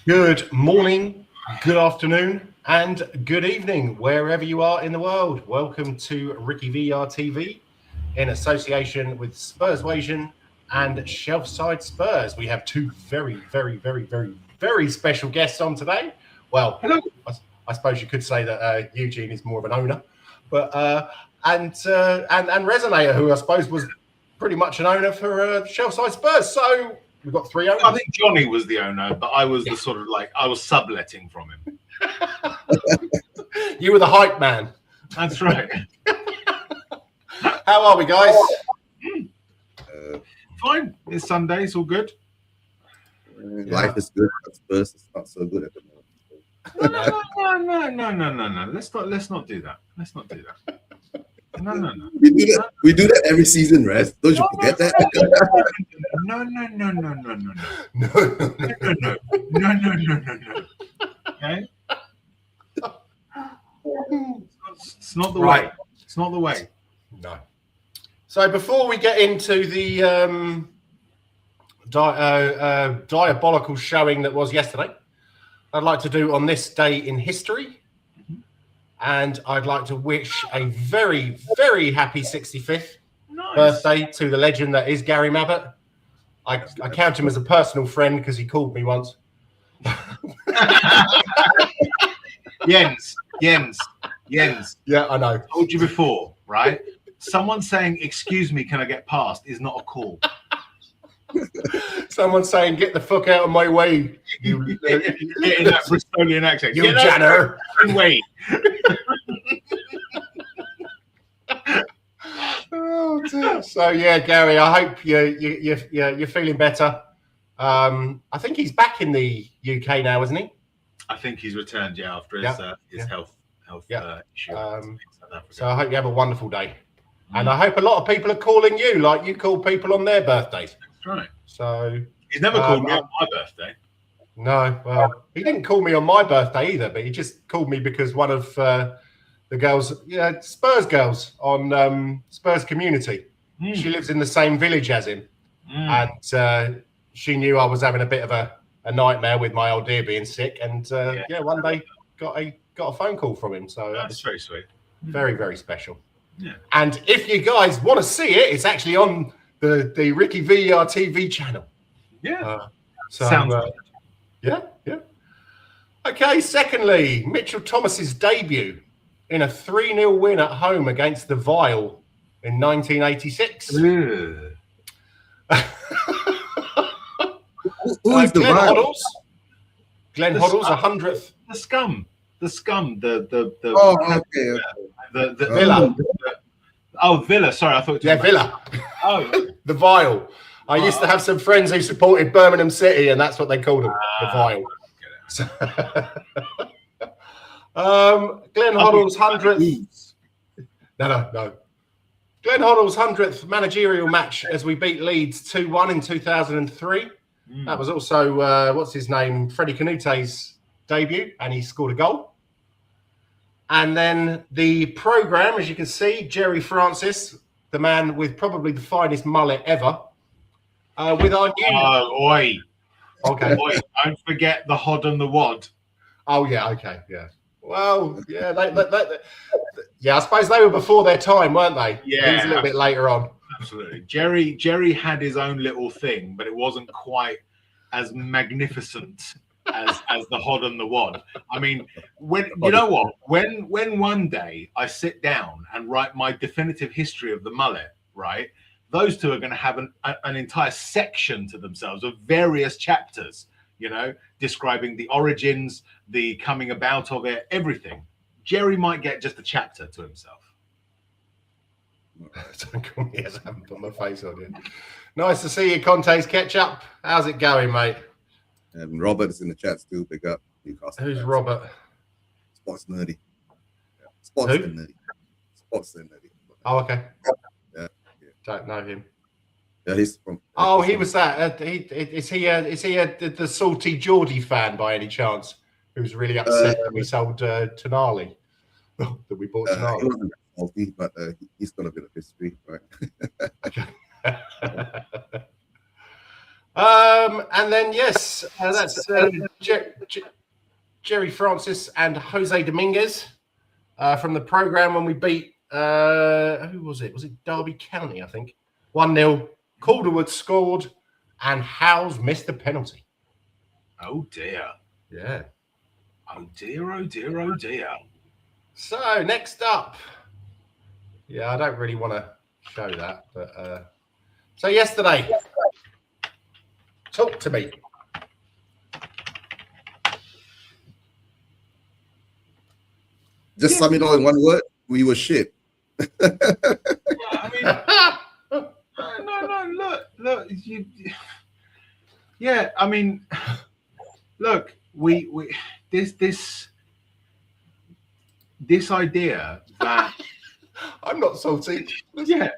Good morning, good afternoon, and good evening, wherever you are in the world. Welcome to Ricky VR TV in association with Spurswasion and Shelfside Spurs. We have two very special guests on today. Well, Hello. I suppose you could say that Eugene is more of an owner, but and Resonator, who I suppose was pretty much an owner for Shelfside Spurs. So we've got three owners. I think Johnny was the owner, but I was the sort of I was subletting from him. You were the hype man. That's right. How are we, guys? Fine. It's Sunday. It's all good. Life is good, but Spurs is not so good at the moment. No. Let's not do that. Let's not do that. No. We do that every season, Rez. Don't you forget that? No. Okay. It's not the way. It's not the way. No. So before we get into the diabolical showing that was yesterday, I'd like to do on this day in history. And I'd like to wish a very happy 65th birthday to the legend that is Gary Mabbott. I count him as a personal friend because he called me once. Jens. Yeah, I know. I told you before, right? Someone saying, "Excuse me, can I get past?" is not a call. Someone saying, "Get the fuck out of my way." You get in that Bristolian accent. You Janner. Wait. Oh dear. So yeah, Gary, I hope you're feeling better. I think he's back in the UK now, isn't he? I think he's returned, after his health issue. So I hope you have a wonderful day, and I hope a lot of people are calling you like you call people on their birthdays. That's right. So he's never called me on my birthday. No, well, he didn't call me on my birthday either, but he just called me because one of the girls, Spurs girls on Spurs Community. She lives in the same village as him, and she knew I was having a bit of a nightmare with my old dear being sick, and one day got a phone call from him. So that's very sweet, very special. Yeah. And if you guys want to see it, it's actually on the Ricky VR TV channel. Yeah. Sounds yeah. Okay, secondly, Mitchell Thomas's debut in a 3-0 win at home against the Vile in 1986. Who is the Glenn Vile? Hoddles? Glenn Hoddles, 100th. The scum. The Oh, okay. The Villa. Villa. Sorry, I thought. Villa. Oh, The Vile. I used to have some friends who supported Birmingham City, and that's what they called them, the Vile. So, Glenn Hoddle's 100th. No. Glenn Hoddle's 100th managerial match as we beat Leeds 2-1 in 2003. That was also what's his name, Freddie Canute's debut, and he scored a goal. And then the programme, as you can see, Jerry Francis, the man with probably the finest mullet ever. With our new... Okay. Oi, don't forget the Hod and the Wad. Oh, yeah, okay, yeah. Well, yeah, I suppose they were before their time, weren't they? Yeah. He was a little bit later on. Absolutely. Jerry had his own little thing, but it wasn't quite as magnificent as the Hod and the Wad. I mean, when one day I sit down and write my definitive history of the mullet, right? Those two are going to have an entire section to themselves of various chapters, describing the origins, the coming about of it, everything. Jerry might get just a chapter to himself. Don't call me as I haven't put my face on it. Nice to see you, Conte's Ketchup. How's it going, mate? And Robert is in the chat too. Pick up Newcastle. Who's Robert? Sports nerdy. Sports nerdy. Oh, okay. Yeah. Don't know him. Yeah, he's from. Oh, he was that. Is he the salty Geordie fan by any chance? Who's really upset that we sold Tonali? That we bought Tonali. He wasn't salty, but he's got a bit of history, right? And then yes, that's Jerry Francis and Jose Dominguez from the program when we beat who was it? Was it Derby County? I think 1-0. Calderwood scored, and Howes missed the penalty. Oh dear. Yeah. Oh dear. Oh dear. Oh dear. So next up, I don't really want to show that, but so yesterday, talk to me. Just sum it all in one word. We were shit. Look. I mean, look. We this idea that I'm not salty. Yeah.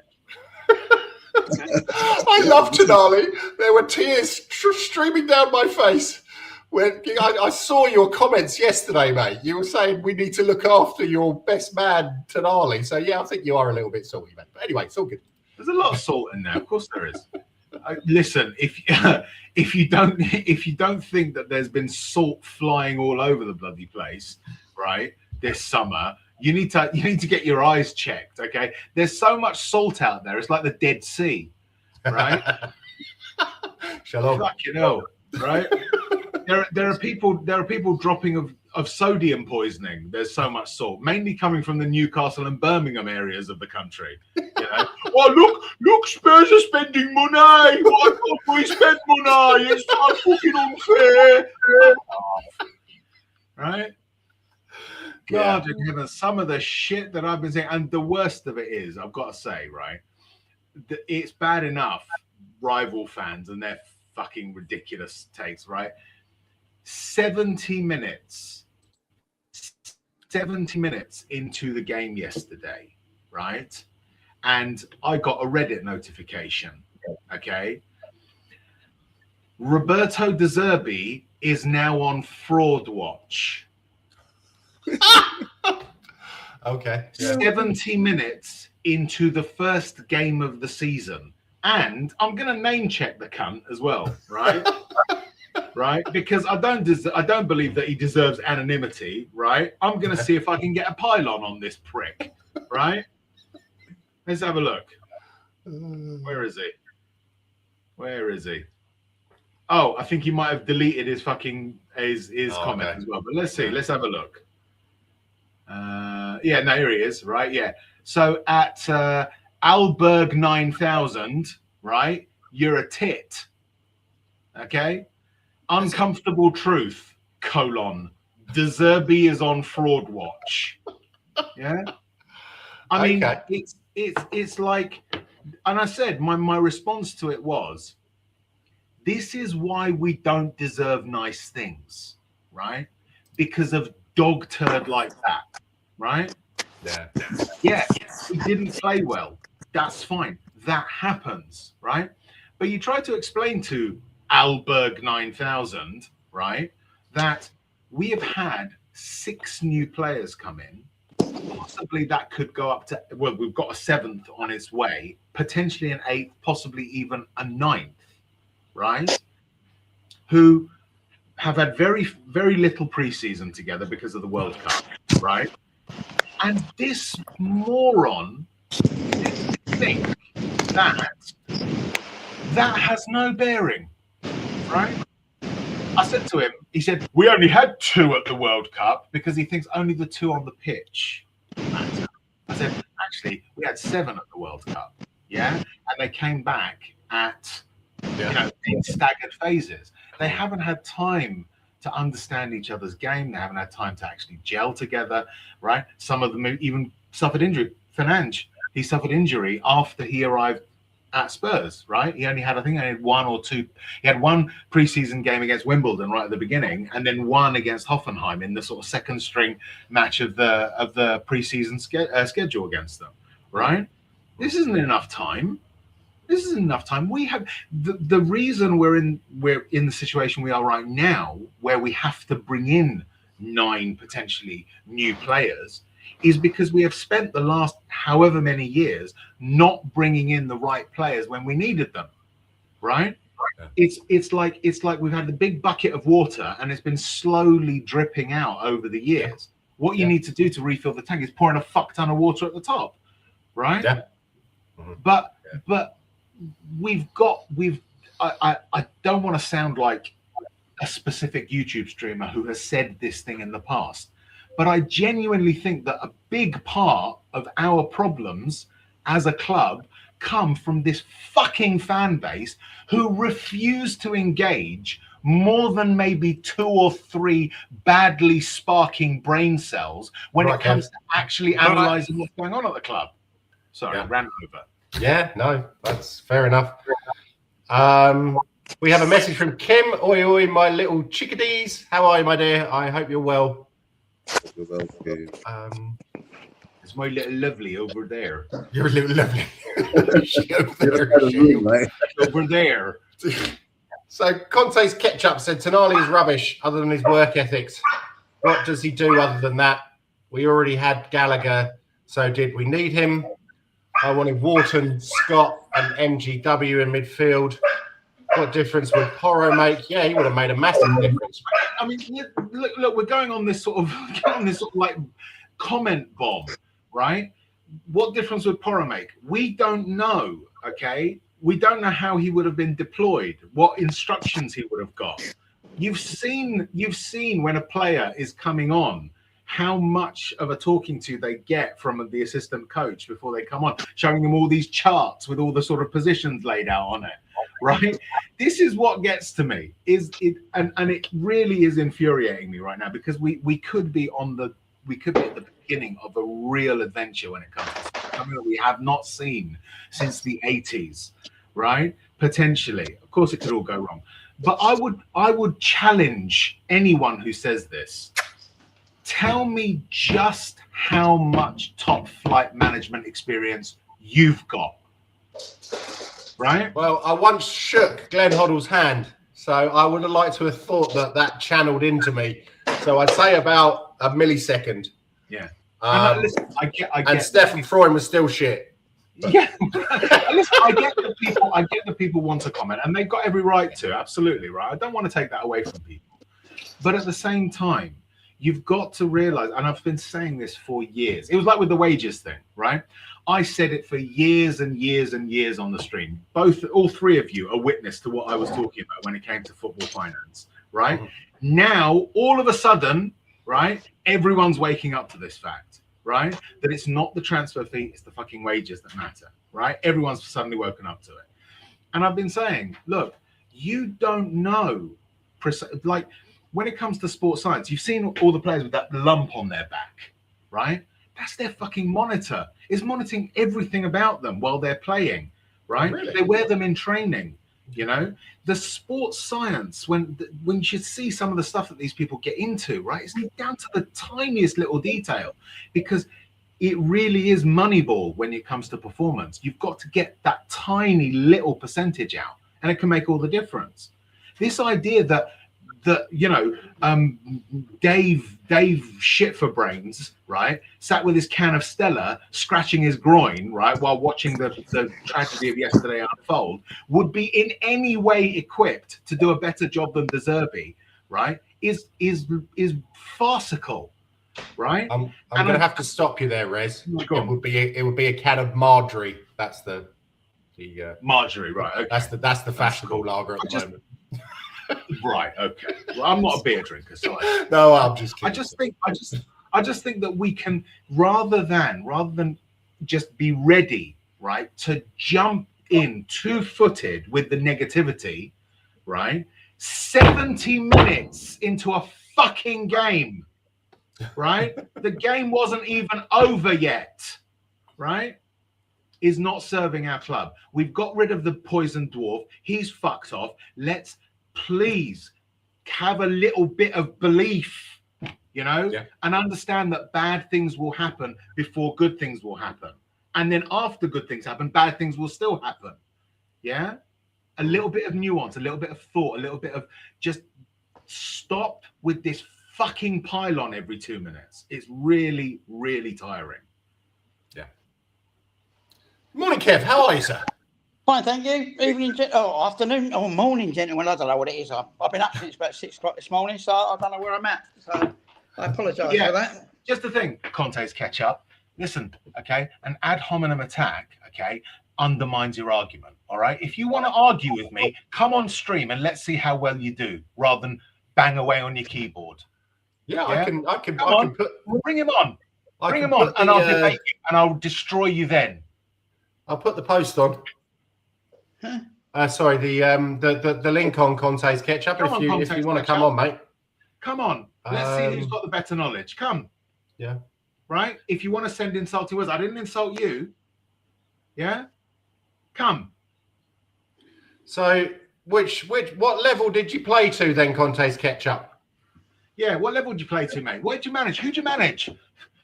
I love Tonali. There were tears streaming down my face when I saw your comments yesterday, mate. You were saying we need to look after your best man, Tonali. So yeah, I think you are a little bit salty, mate. But anyway, it's all good. There's a lot of salt in there. Of course there is. Listen, if you don't think that there's been salt flying all over the bloody place, right, this summer, you need to get your eyes checked. Okay, there's so much salt out there. It's like the Dead Sea, right? Shalom. Fucking hell, right? There are people dropping of sodium poisoning. There's so much salt, mainly coming from the Newcastle and Birmingham areas of the country. You know, oh look, Spurs are spending money. Why can't we spend money? It's so fucking unfair, right? God in heaven, some of the shit that I've been saying, and the worst of it is, I've got to say, right, it's bad enough rival fans and their fucking ridiculous takes, right? 70 minutes into the game yesterday, right? And I got a Reddit notification, okay? Roberto De Zerbi is now on fraud watch. Okay. Yeah. 70 minutes into the first game of the season. And I'm going to name check the cunt as well, right? Right? Because I don't believe that he deserves anonymity, right? I'm going to see if I can get a pylon on this prick, right? Let's have a look. Where is he? Where is he? Oh, I think he might have deleted his fucking his comment as well. But let's see. Let's have a look. Yeah, no, here he is, right? Yeah. So at Alberg 9000, right? You're a tit. Okay. Uncomfortable truth, : De Zerbi is on fraud watch. Yeah. I mean, it's like, and I said my response to it was, this is why we don't deserve nice things, right? Because of dog turd like that, right? Yeah, he didn't play well. That's fine. That happens, right? But you try to explain to Alberg 9000, right, that we have had 6 new players come in. Possibly that could go up to, well, we've got a 7th on its way, potentially an 8th, possibly even a 9th, right? Who have had very, very little preseason together because of the World Cup, right? And this moron thinks that has no bearing, right? I said to him, he said, we only had 2 at the World Cup because he thinks only the 2 on the pitch matter. I said, actually, we had 7 at the World Cup, yeah? And they came back at, in staggered phases. They haven't had time to understand each other's game. They haven't had time to actually gel together, right? Some of them even suffered injury. Fernandes, he suffered injury after he arrived at Spurs, right? He only had, I think, one or two. He had one preseason game against Wimbledon right at the beginning, and then one against Hoffenheim in the sort of second string match of the preseason schedule against them, right? This isn't enough time. This isn't enough time. We have the reason we're in the situation we are right now, where we have to bring in 9 potentially new players, is because we have spent the last however many years not bringing in the right players when we needed them, right? It's like we've had the big bucket of water and it's been slowly dripping out over the years. What you need to do to refill the tank is pour in a fuck ton of water at the top, right? Yeah. But I don't want to sound like a specific YouTube streamer who has said this thing in the past, but I genuinely think that a big part of our problems as a club come from this fucking fan base who refuse to engage more than maybe 2 or 3 badly sparking brain cells when it comes to actually analysing what's going on at the club. Sorry, ran over. Yeah, no, that's fair enough. We have a message from Kim. Oi, oi, my little chickadees. How are you, my dear? I hope you're well. It's my little lovely over there. You're a little lovely. Over there. So Conte's ketchup said Tonali is rubbish other than his work ethics. What does he do other than that? We already had Gallagher, so did we need him? I wanted Wharton, Scott, and MGW in midfield. What difference would Porro make? Yeah, he would have made a massive difference. I mean, look, we're going on this sort of like comment bomb, right? What difference would Porro make? We don't know, okay? We don't know how he would have been deployed, what instructions he would have got. You've seen when a player is coming on, how much of a talking to they get from the assistant coach before they come on, showing them all these charts with all the sort of positions laid out on it, right? This is what gets to me, and it really is infuriating me right now, because we could be at the beginning of a real adventure when it comes to something that we have not seen since the 80s, right? Potentially. Of course, it could all go wrong. But I would challenge anyone who says this. Tell me just how much top flight management experience you've got, right? Well, I once shook Glenn Hoddle's hand, so I would have liked to have thought that channeled into me. So I'd say about a millisecond. Yeah. Listen, I get and Stefan Freund was still shit. Yeah. Listen, I get the people want to comment, and they've got every right to. Absolutely, right. I don't want to take that away from people, but at the same time, you've got to realize, and I've been saying this for years. It was like with the wages thing, right? I said it for years and years and years on the stream. All three of you are witness to what I was talking about when it came to football finance, right? Mm-hmm. Now, all of a sudden, right, everyone's waking up to this fact, right? That it's not the transfer fee, it's the fucking wages that matter, right? Everyone's suddenly woken up to it. And I've been saying, look, you don't know, like, when it comes to sports science, you've seen all the players with that lump on their back, right? That's their fucking monitor. It's monitoring everything about them while they're playing, right? Really? They wear them in training, you know? The sports science, when you see some of the stuff that these people get into, right? It's down to the tiniest little detail, because it really is Moneyball when it comes to performance. You've got to get that tiny little percentage out, and it can make all the difference. This idea that you know, Dave shit for brains, right, sat with his can of Stella scratching his groin, right, while watching the tragedy of yesterday unfold, would be in any way equipped to do a better job than De Zerbi, right, is farcical, right? I'm going to have to stop you there, Rez. It would be a can of Marjorie. That's the Marjorie, right? Okay. That's the fashionable lager at the moment. Right. Okay. Well, I'm not a beer drinker, so no, I'm just kidding. I just think that we can, rather than just be ready, right, to jump in 2-footed with the negativity, right, 70 minutes into a fucking game, right, the game wasn't even over yet, right, is not serving our club. We've got rid of the poison dwarf. He's fucked off. Let's please have a little bit of belief, you know, and understand that bad things will happen before good things will happen. And then after good things happen, bad things will still happen. Yeah. A little bit of nuance, a little bit of thought, a little bit of just stop with this fucking pylon every 2 minutes. It's really, really tiring. Yeah. Morning, Kev. How are you, sir? Fine, thank you. Evening, afternoon, or morning, gentlemen. I don't know what it is. I've been up since about 6 o'clock this morning, so I don't know where I'm at. So I apologise for that. Just the thing, Conte's catch up. Listen, okay, an ad hominem attack, okay, undermines your argument. All right. If you want to argue with me, come on stream and let's see how well you do, rather than bang away on your keyboard. Yeah, I can put. We'll bring him on. Bring him on, and I'll debate you, and I'll destroy you then. I'll put the post on. Sorry, the link on Conte's catch up. If you want to come on, mate. Come on. Let's see who's got the better knowledge. Come. Yeah. Right? If you want to send insulting words, I didn't insult you. Yeah? Come. So what level did you play to then, Conte's catch up? Yeah, what level did you play to, mate? What did you manage? Who'd you manage?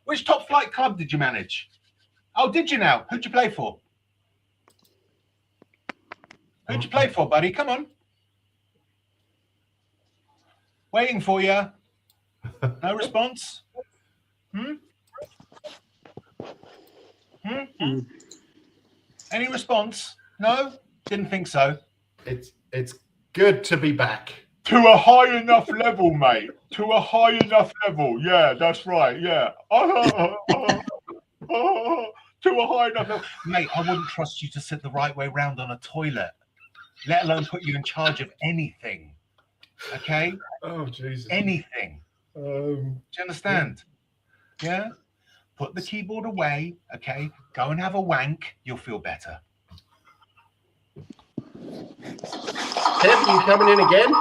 Which top flight club did you manage? Oh, did you now? Who'd you play for? Who'd you play for, buddy? Come on. Waiting for you. No response? Any response? No? Didn't think so. It's good to be back. To a high enough level, mate. To a high enough level. Yeah, that's right. Yeah. To a high enough level. Mate, I wouldn't trust you to sit the right way round on a toilet, let alone put you in charge of anything. Okay? Oh, Jesus. Anything. Do you understand? Yeah? Put the keyboard away, okay? Go and have a wank. You'll feel better. Kev, you coming in again?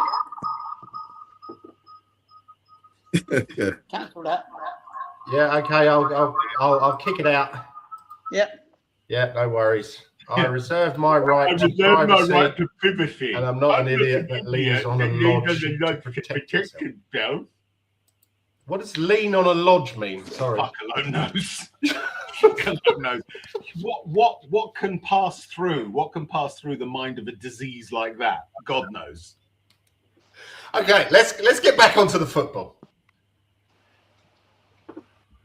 Cancel that. Yeah, okay. I'll kick it out. Yep. Yeah, no worries. I reserved my right to privacy, and I'm not an idiot that leans on a lodge to protect himself. What does lean on a lodge mean? Sorry. Fuck alone knows. Fuck alone knows. What can pass through? What can pass through the mind of a disease like that? God knows. Okay, let's get back onto the football.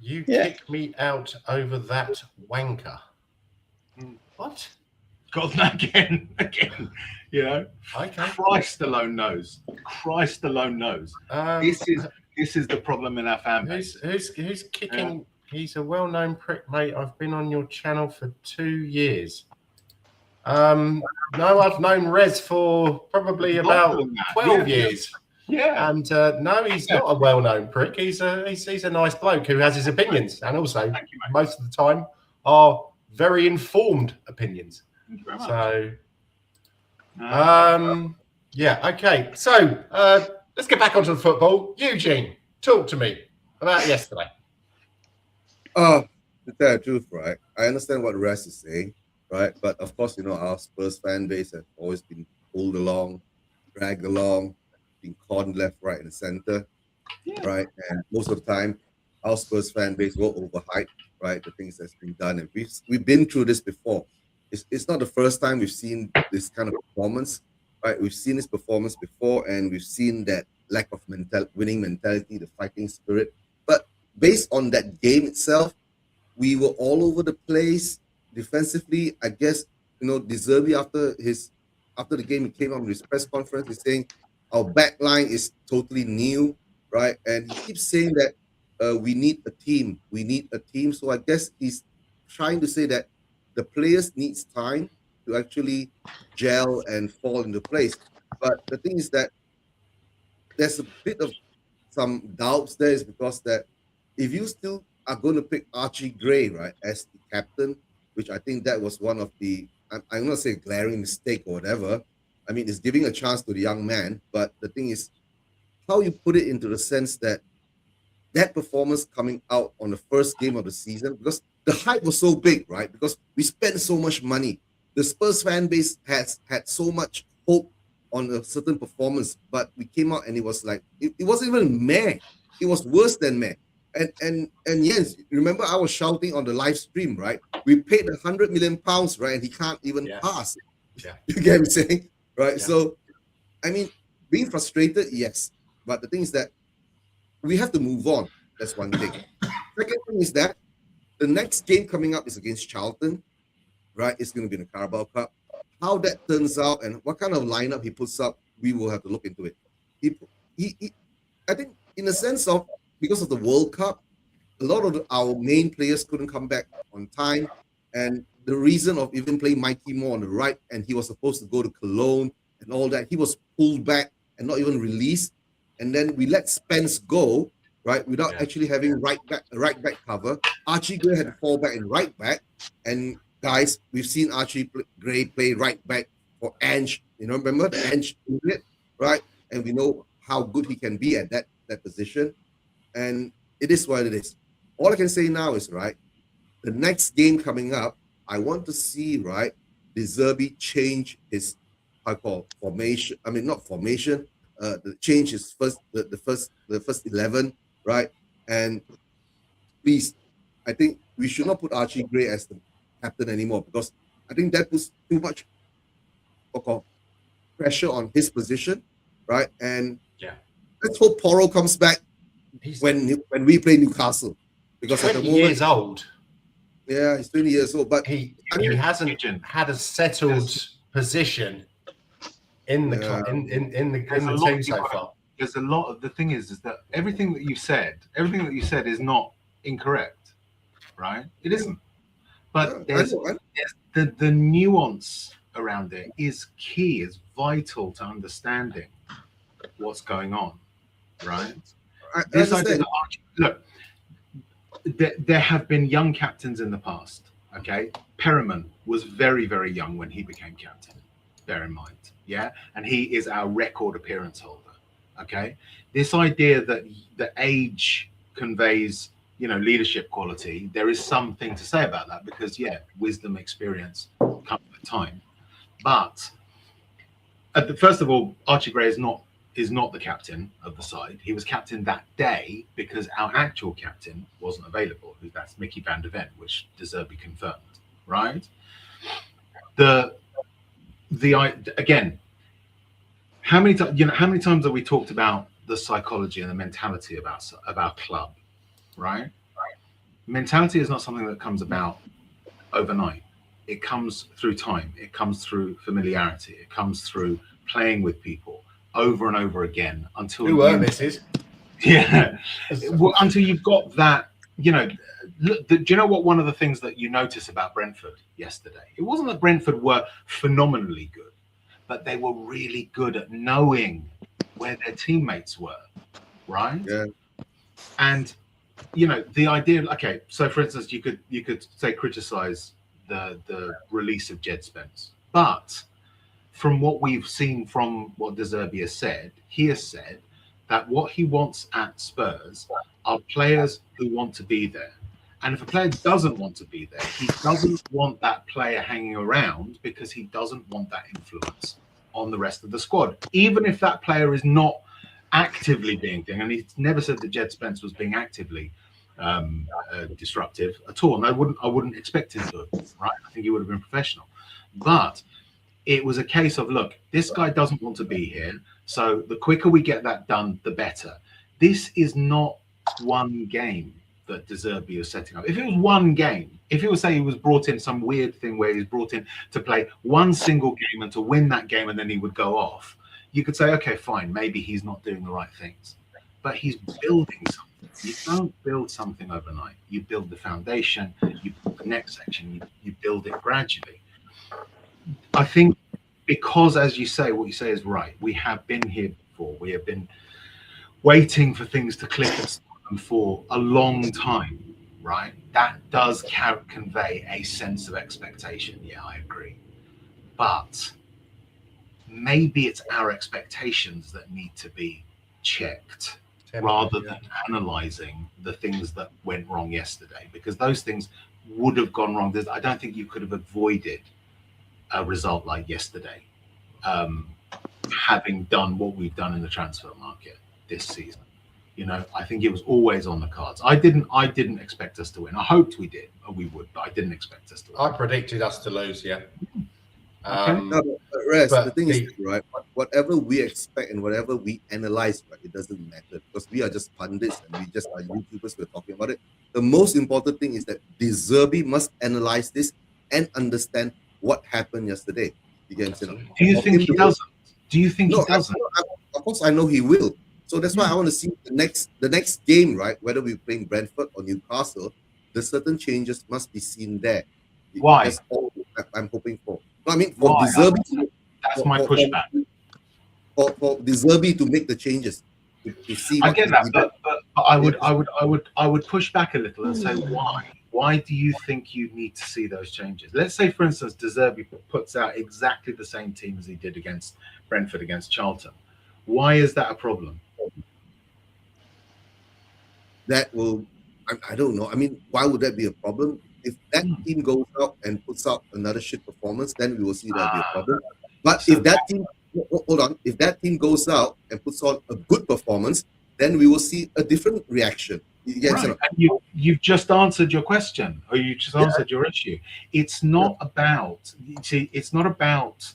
You kick me out over that wanker. What? God, again. You know. Okay. Christ alone knows. Christ alone knows. This is the problem in our family. Who's kicking? Yeah. He's a well-known prick, mate. I've been on your channel for 2 years. No, I've known Rez for probably about 12 years. Yeah. And no, he's not a well-known prick. He's a nice bloke who has his opinions, and also most of the time are very informed opinions. Thank you very much. So, yeah, okay. So let's get back onto the football. Eugene, talk to me about yesterday. To tell the truth, right? I understand what Rez is saying, right? But of course, you know, our Spurs fan base has always been pulled along, dragged along, been conned left, right, and center, right? And most of the time, our Spurs fan base will overhype, right? The things that's been done, and we've been through this before. It's not the first time we've seen this kind of performance, right? We've seen this performance before, and we've seen that lack of winning mentality, the fighting spirit. But based on that game itself, we were all over the place defensively. I guess, you know, De Zerbi after the game, he came on his press conference, he's saying our back line is totally new, right? And he keeps saying that we need a team. We need a team. So I guess he's trying to say that the players needs time to actually gel and fall into place. But the thing is that there's a bit of some doubts there, is because that if you still are going to pick Archie Gray, right, as the captain, which I think that was one of the, I'm not saying glaring mistake or whatever. I mean, it's giving a chance to the young man. But the thing is, how you put it into the sense that that performance coming out on the first game of the season, because the hype was so big, right? Because we spent so much money. The Spurs fan base has had so much hope on a certain performance, but we came out and it was like, it wasn't even meh. It was worse than meh. And yes, remember I was shouting on the live stream, right? We paid £100 million, right? And he can't even pass. Yeah. You get what I'm saying? Right. Yeah. So, I mean, being frustrated, yes. But the thing is that we have to move on. That's one thing. Second thing is that the next game coming up is against Charlton, right? It's going to be in the Carabao Cup. how that turns out and what kind of lineup he puts up, we will have to look into it. I think in a sense of, because of the World Cup, a lot of our main players couldn't come back on time. And the reason of even playing Mikey Moore on the right, and he was supposed to go to Cologne and all that, he was pulled back and not even released. And then we let Spence go, right, without actually having right back cover. Archie Gray had to fall back in right back. And guys, we've seen Archie Gray play right back for Ange. You know, remember the Ange unit, right? And we know how good he can be at that position. And it is what it is. All I can say now is, right, the next game coming up, I want to see, right, De Zerbi change his formation. I mean, not formation. Change his the first 11, right? And please, I think we should not put Archie Gray as the captain anymore, because I think that puts too much pressure on his position, right? And let's hope Porro comes back when we play Newcastle, because at the moment, years old. Yeah, he's 20 years old, but he hasn't had a settled position in the team so far. There's a lot of, the thing is that everything that you said is not incorrect, right? It isn't. But there's the nuance around it is key, is vital to understanding what's going on, right? This idea that look, there have been young captains in the past. Okay, Perriman was very, very young when he became captain. Bear in mind, yeah, and he is our record appearance holder. Okay, this idea that the age conveys, you know, leadership quality, there is something to say about that, because wisdom, experience comes with time. But first of all, Archie Gray is not the captain of the side. He was captain that day because our actual captain wasn't available. That's Mickey van der Ven, which De Zerbi confirmed, right? Again, how many times have we talked about the psychology and the mentality of our club, right? Mentality is not something that comes about overnight. It comes through time. It comes through familiarity. It comes through playing with people over and over again until until you've got that. You know, do you know what? One of the things that you notice about Brentford yesterday, it wasn't that Brentford were phenomenally good, but they were really good at knowing where their teammates were, right? Yeah. And you know, the idea. Okay, so for instance, you could say criticize the release of Jed Spence, but from what we've seen from what De Zerbi has said, he has said that what he wants at Spurs are players who want to be there. And if a player doesn't want to be there, he doesn't want that player hanging around, because he doesn't want that influence on the rest of the squad. Even if that player is not actively being thing, and he's never said that Jed Spence was being actively disruptive at all. And I wouldn't expect him to, right? I think he would have been professional. But it was a case of, look, this guy doesn't want to be here, so the quicker we get that done, the better. This is not one game that De Zerbi is setting up. If it was one game, if it was, say, he was brought in some weird thing where he was brought in to play one single game and to win that game and then he would go off, you could say, okay, fine, maybe he's not doing the right things. But he's building something. You don't build something overnight. You build the foundation, you build the next section, you build it gradually. I think because, as you say, what you say is right. We have been here before. We have been waiting for things to click for a long time, right? That does convey a sense of expectation. Yeah, I agree. But maybe it's our expectations that need to be checked rather than analysing the things that went wrong yesterday, because those things would have gone wrong. I don't think you could have avoided a result like yesterday, having done what we've done in the transfer market this season. You know, I think it was always on the cards. I didn't expect us to win. I hoped we did, or we would, but I didn't expect us to win. I predicted us to lose, yeah. The thing is, right, whatever we expect and whatever we analyze, right, it doesn't matter, because we are just pundits and we just are YouTubers. We're talking about it. The most important thing is that De Zerbi must analyze this and understand what happened yesterday. against Do you think he doesn't? Do you think he doesn't? Of course, I know he will. So that's why I want to see the next game, right? Whether we're playing Brentford or Newcastle, the certain changes must be seen there. Why? That's all I'm hoping for. No, I mean, for De Zerbi, that's my pushback. For De Zerbi to make the changes, to see. I get that, but I would push back a little and say why. Why do you think you need to see those changes? Let's say, for instance, De Zerbi puts out exactly the same team as he did against Brentford, against Charlton. Why is that a problem? That will, I don't know. I mean, why would that be a problem? If that team goes out and puts out another shit performance, then we will see that be a problem. But so if that team, hold on, if that team goes out and puts on a good performance, then we will see a different reaction. Right. And you've just answered your question, or you just answered your issue. It's not about, it's not about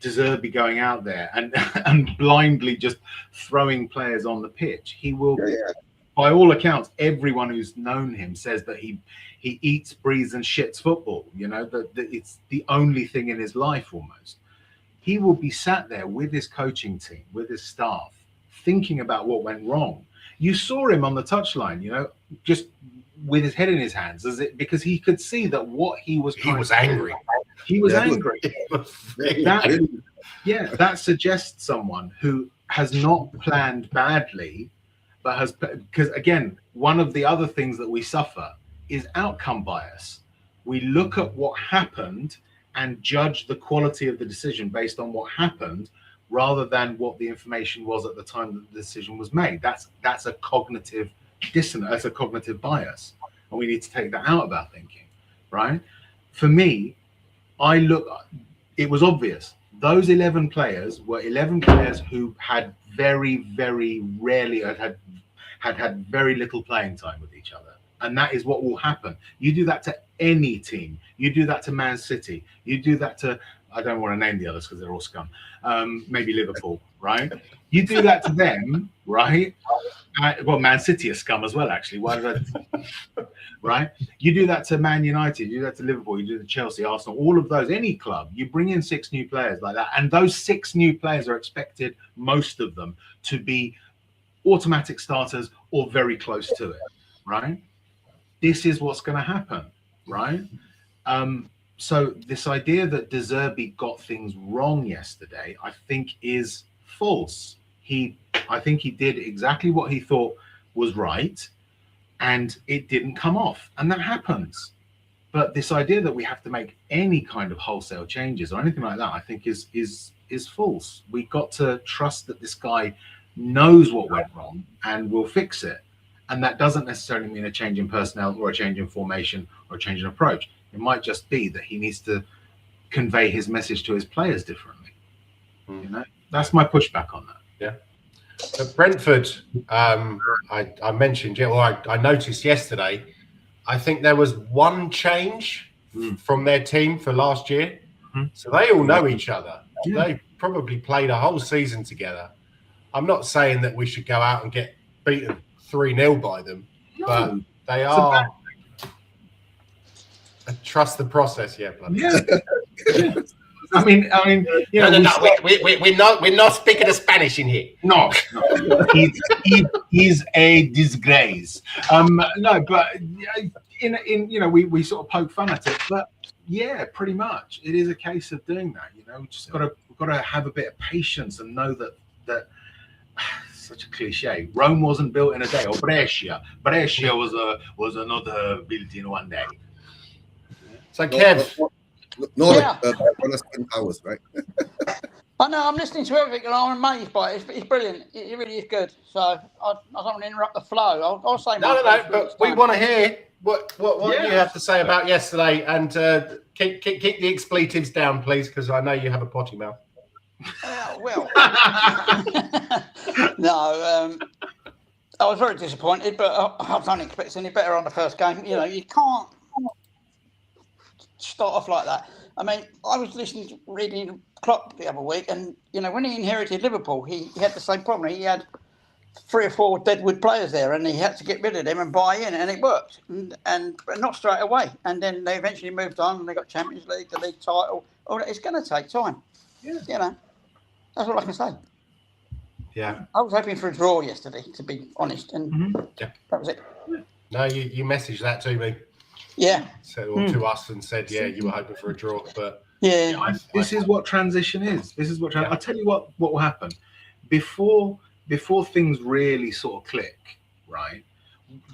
De Zerbi going out there and blindly just throwing players on the pitch. He will, by all accounts, everyone who's known him says that he eats, breathes, and shits football. You know, that it's the only thing in his life almost. He will be sat there with his coaching team, with his staff, thinking about what went wrong. You saw him on the touchline, you know, just with his head in his hands, because he could see that what he was trying to angry. He was angry. That suggests someone who has not planned badly, but has, because again, one of the other things that we suffer is outcome bias. We look at what happened and judge the quality of the decision based on what happened, rather than what the information was at the time that the decision was made. That's a cognitive dissonance. That's a cognitive bias, and we need to take that out of our thinking, right? For me, it was obvious. Those 11 players were 11 players who had very, very rarely had very little playing time with each other. And that is what will happen. You do that to any team. You do that to Man City. You do that to, I don't want to name the others because they're all scum. Maybe Liverpool, right? You do that to them, right? Well, Man City are scum as well, actually. Why did I? Right? You do that to Man United. You do that to Liverpool. You do to Chelsea, Arsenal, all of those. Any club, you bring in 6 new players like that, and those 6 new players are expected, most of them, to be automatic starters or very close to it, right? This is what's going to happen, right? So this idea that De Zerbi got things wrong yesterday, I think is false. I think he did exactly what he thought was right, and it didn't come off, and that happens. But this idea that we have to make any kind of wholesale changes or anything like that, I think is false. We got to trust that this guy knows what went wrong and will fix it. And that doesn't necessarily mean a change in personnel or a change in formation or a change in approach. It might just be that he needs to convey his message to his players differently. You know, that's my pushback on that. Yeah. But Brentford, I mentioned, I noticed yesterday, I think there was one change from their team for last year. So they all know each other. They probably played a whole season together. I'm not saying that we should go out and get beaten 3-0 by them, but they are. Trust the process, bloody. I mean, you know, we're not speaking of Spanish in here. No, it is a disgrace. No, but in you know, we sort of poke fun at it, but yeah, pretty much, it is a case of doing that. You know, we've just got to have a bit of patience and know that. Such a cliche. Rome wasn't built in a day, or Brescia. Brescia was not built in one day. So Kev, hours, right? I know. I'm listening to everything, and I'm amazed by it. It's brilliant. It really is good. So I don't want to interrupt the flow. I'll say no. But we want to hear what you have to say about yesterday, and keep the expletives down, please, because I know you have a potty mouth. Well, no. I was very disappointed, but I don't expect any better on the first game. You know, you can't start off like that. I mean, I was reading Klopp the other week, and you know, when he inherited Liverpool, he had the same problem. He had 3 or 4 deadwood players there, and he had to get rid of them and buy in, and it worked, and not straight away. And then they eventually moved on, and they got Champions League, the league title, or it's going to take time. Yeah. You know, that's all I can say. Yeah. I was hoping for a draw yesterday, to be honest, and that was it. No, you messaged that to me. Yeah. So to us and said, yeah, you were hoping for a draw, but this is what transition is. This is what I'll tell you what will happen before things really sort of click, right?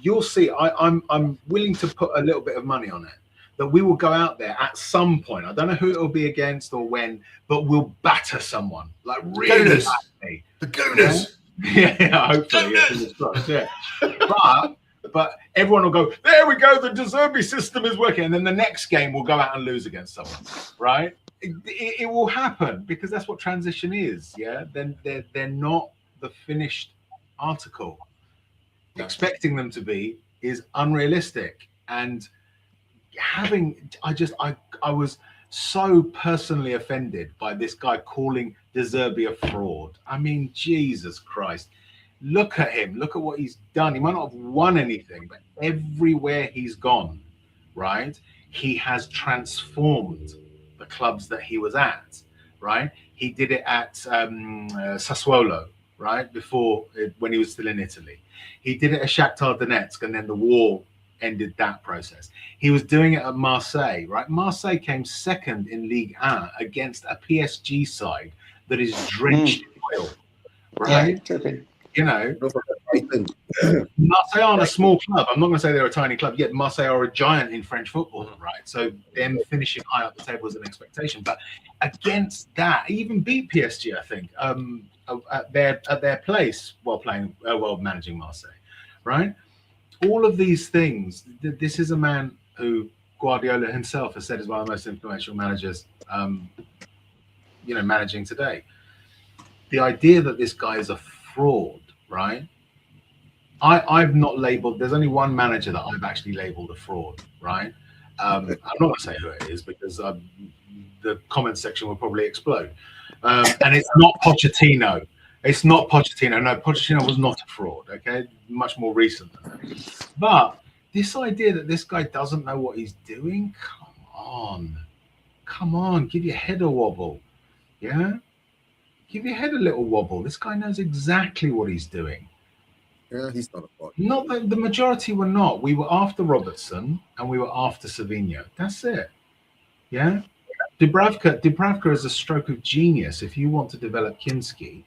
You'll see. I'm willing to put a little bit of money on it that we will go out there at some point. I don't know who it'll be against or when, but we'll batter someone like really badly. The Gooners. Yeah, hopefully. But everyone will go, there we go, the De Zerbi system is working. And then the next game we'll go out and lose against someone, right? It will happen because that's what transition is, yeah? Then they're not the finished article. No. Expecting them to be is unrealistic. And I was so personally offended by this guy calling De Zerbi a fraud. I mean, Jesus Christ. Look at him. Look at what he's done. He might not have won anything, but everywhere he's gone, right, he has transformed the clubs that he was at, right? He did it at Sassuolo, right, when he was still in Italy. He did it at Shakhtar Donetsk, and then the war ended that process. He was doing it at Marseille, right? Marseille came second in Ligue 1 against a PSG side that is drenched in oil, right? Yeah, you know, Marseille aren't a small club. I'm not going to say they're a tiny club, yet Marseille are a giant in French football, right? So them finishing high up the table is an expectation. But against that, even beat PSG, I think, at their place while managing Marseille, right? All of these things. This is a man who Guardiola himself has said is one of the most influential managers, managing today. The idea that this guy is a fraud, right? I've not labeled. There's only one manager that I've actually labeled a fraud, right? I'm not going to say who it is because the comment section will probably explode. And it's not Pochettino. It's not Pochettino. No, Pochettino was not a fraud. Okay, much more recent than that. But this idea that this guy doesn't know what he's doing, come on, give your head a wobble, yeah. Give your head a little wobble. This guy knows exactly what he's doing. Yeah, he's not a fraud. Not that the majority were not. We were after Robertson and we were after Savinho. That's it. Yeah. Dubravka is a stroke of genius. If you want to develop Kinski,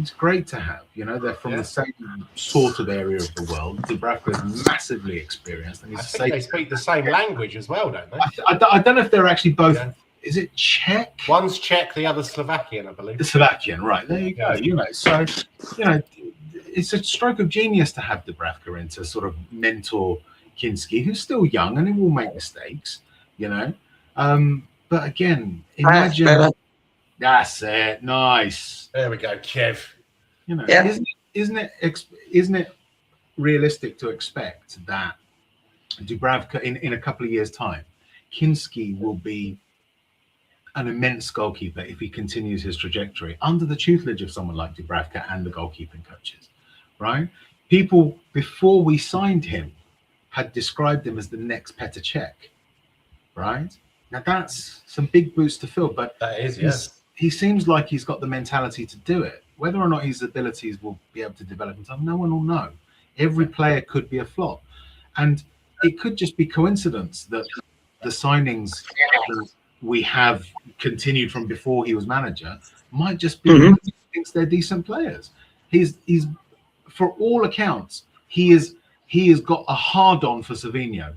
it's great to have. You know, they're from the same sort of area of the world. Dubravka is massively experienced, and I think they speak the same language as well, don't they? I don't know if they're actually both. Yeah. Is it Czech? One's Czech, the other's Slovakian, I believe. The Slovakian, right? There you go. You know, so it's a stroke of genius to have Dubravka in to sort of mentor Kinski, who's still young and he will make mistakes. You know, but again, imagine. That's it. Nice. There we go, Kev. You know, isn't it realistic to expect that Dubravka in a couple of years' time, Kinski will be an immense goalkeeper if he continues his trajectory under the tutelage of someone like Dubravka and the goalkeeping coaches, right? People before we signed him had described him as the next Petr Cech, right? Now that's some big boots to fill, but that is, yes. He seems like he's got the mentality to do it. Whether or not his abilities will be able to develop himself, no one will know. Every player could be a flop. And it could just be coincidence that the signings that we have continued from before he was manager might just be because he thinks they're decent players. He's for all accounts, he has got a hard-on for Savinho,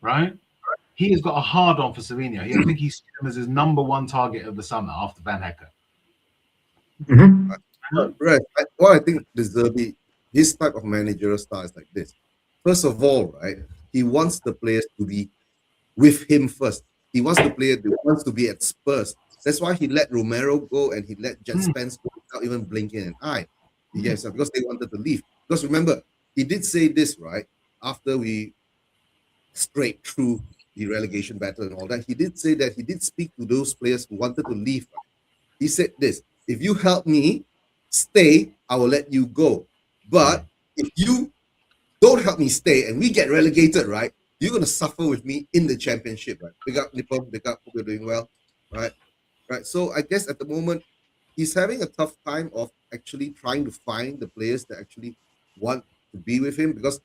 right? He has got a hard-on for Savinho. I think he's him as his number one target of the summer after Van Hecker. Right. Well, I think De Zerbi, his type of managerial style is like this. First of all, right, he wants the players to be with him first. He wants the player to be at Spurs. That's why he let Romero go and he let Jet Spence go without even blinking an eye. Yes, because they wanted to leave. Because remember, he did say this, right, after we scraped through the relegation battle and all that, he did say that he did speak to those players who wanted to leave. He said this: if you help me stay, I will let you go. But if you don't help me stay and we get relegated, right, you're going to suffer with me in the championship, right? Big up, Nipper. Big up. Hope you're doing well. right? Right. So I guess at the moment he's having a tough time of actually trying to find the players that actually want to be with him, because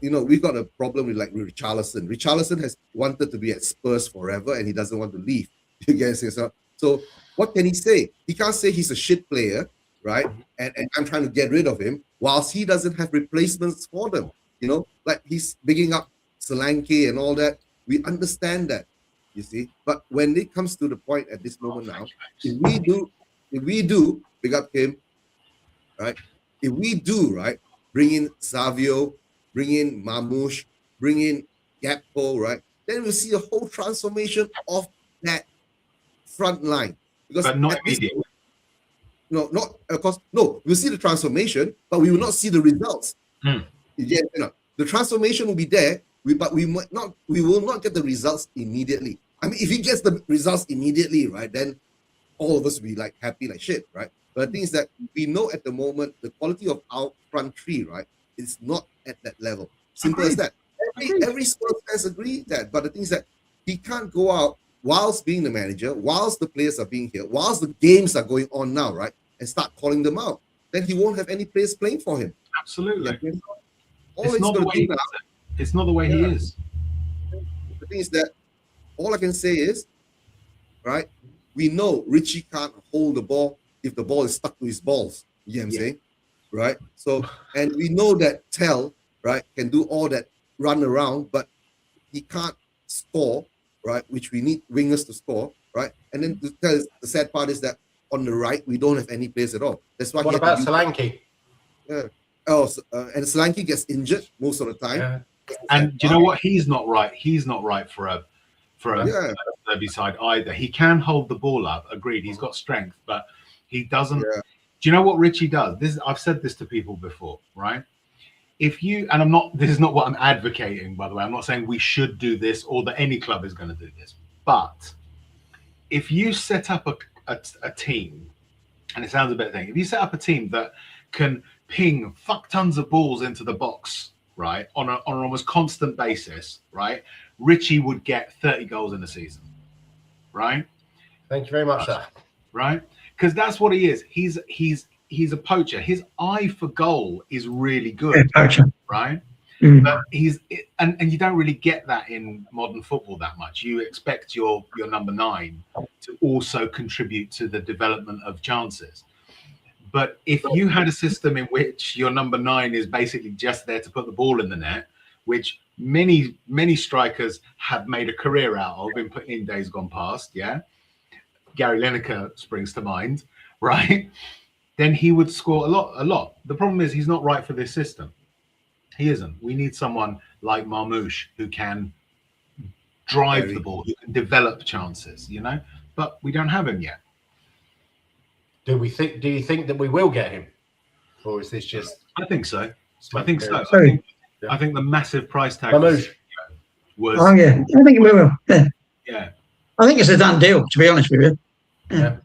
we've got a problem with Richarlison. Richarlison has wanted to be at Spurs forever and he doesn't want to leave. You get it? So what can he say? He can't say he's a shit player, right? And I'm trying to get rid of him whilst he doesn't have replacements for them. Like he's bigging up Solanke and all that. We understand that, you see. But when it comes to the point at this moment now, if we do big up him, right? If we do, right, bring in Savio, bring in Mamouche, bring in Gakpo, right? Then we'll see a whole transformation of that front line. But not immediately. No, not of course. No, we'll see the transformation, but we will not see the results. The transformation will be there, but we will not get the results immediately. I mean, if he gets the results immediately, right, then all of us will be like happy like shit, right? But the thing is that we know at the moment the quality of our front three, right, is not at that level. Simple as that. Every Spurs fans agree that. But the thing is that he can't go out whilst being the manager, whilst the players are being here, whilst the games are going on now, right, and start calling them out. Then he won't have any players playing for him. Absolutely. It's not the way he is. The thing is that all I can say is, right, we know Richie can't hold the ball if the ball is stuck to his balls. You know what I'm saying? Right? So, and we know that Tell, right, can do all that run around, but he can't score, right, which we need wingers to score, right? And then the sad part is that on the right, we don't have any players at all. That's why. What about Solanke? Yeah. Oh, and Solanke gets injured most of the time. Yeah. And do you know what? He's not right. He's not right for a derby side either. He can hold the ball up. Agreed. He's got strength, but he doesn't. Yeah. Do you know what Richie does? I've said this to people before, right? This is not what I'm advocating, by the way. I'm not saying we should do this or that any club is going to do this. But if you set up a team, and it sounds a bit thing, if you set up a team that can ping fuck tons of balls into the box, right, on an almost constant basis, right, Richie would get 30 goals in a season, right? Thank you very much, sir. Right? Because that's what he is. He's a poacher. His eye for goal is really good, right? But and you don't really get that in modern football that much. You expect your number 9 to also contribute to the development of chances. But if you had a system in which your number 9 is basically just there to put the ball in the net, which many strikers have made a career out of in days gone past, yeah, Gary Lineker springs to mind, right? Then he would score a lot. The problem is he's not right for this system. He isn't. We need someone like Marmouche who can drive the ball, who can develop chances, you know? But we don't have him yet. Do you think that we will get him? Or is this just... I think so. I think the massive price tag was... Oh, yeah. I think we will. Yeah. I think it's a done deal, to be honest with you. Yeah.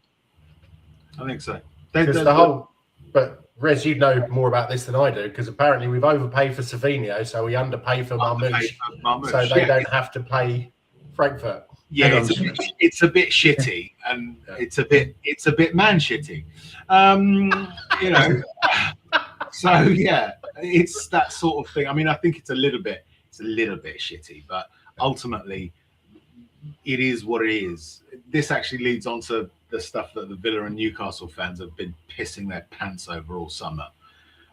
I think so. But Rez, you know more about this than I do, because apparently we've overpaid for Savinho, so we underpay for Marmouche, so they don't have to play Frankfurt. Yeah, it's a bit shitty, and it's a bit man shitty, you know. So yeah, it's that sort of thing. I mean, I think it's a little bit shitty, but ultimately, it is what it is. This actually leads on to the stuff that the Villa and Newcastle fans have been pissing their pants over all summer,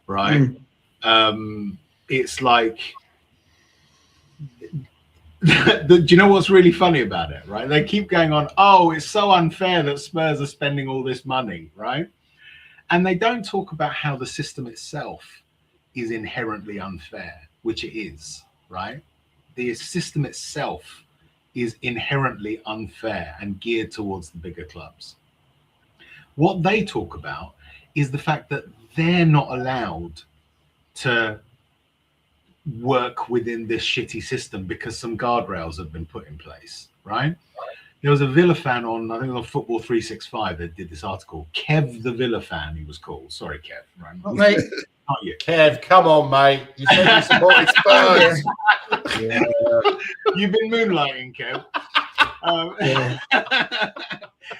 right? It's like, do you know what's really funny about it, right? They keep going on, oh, it's so unfair that Spurs are spending all this money, right? And they don't talk about how the system itself is inherently unfair, which it is, right? The system itself is inherently unfair and geared towards the bigger clubs. What they talk about is the fact that they're not allowed to work within this shitty system because some guardrails have been put in place, right? There was a Villa fan on, I think on Football 365 that did this article. Kev the Villa fan, he was called. Sorry, Kev. Right? Mate. Not you. Kev, come on, mate. You said you supported Spurs. Yeah. You've been moonlighting, Kev. Yeah.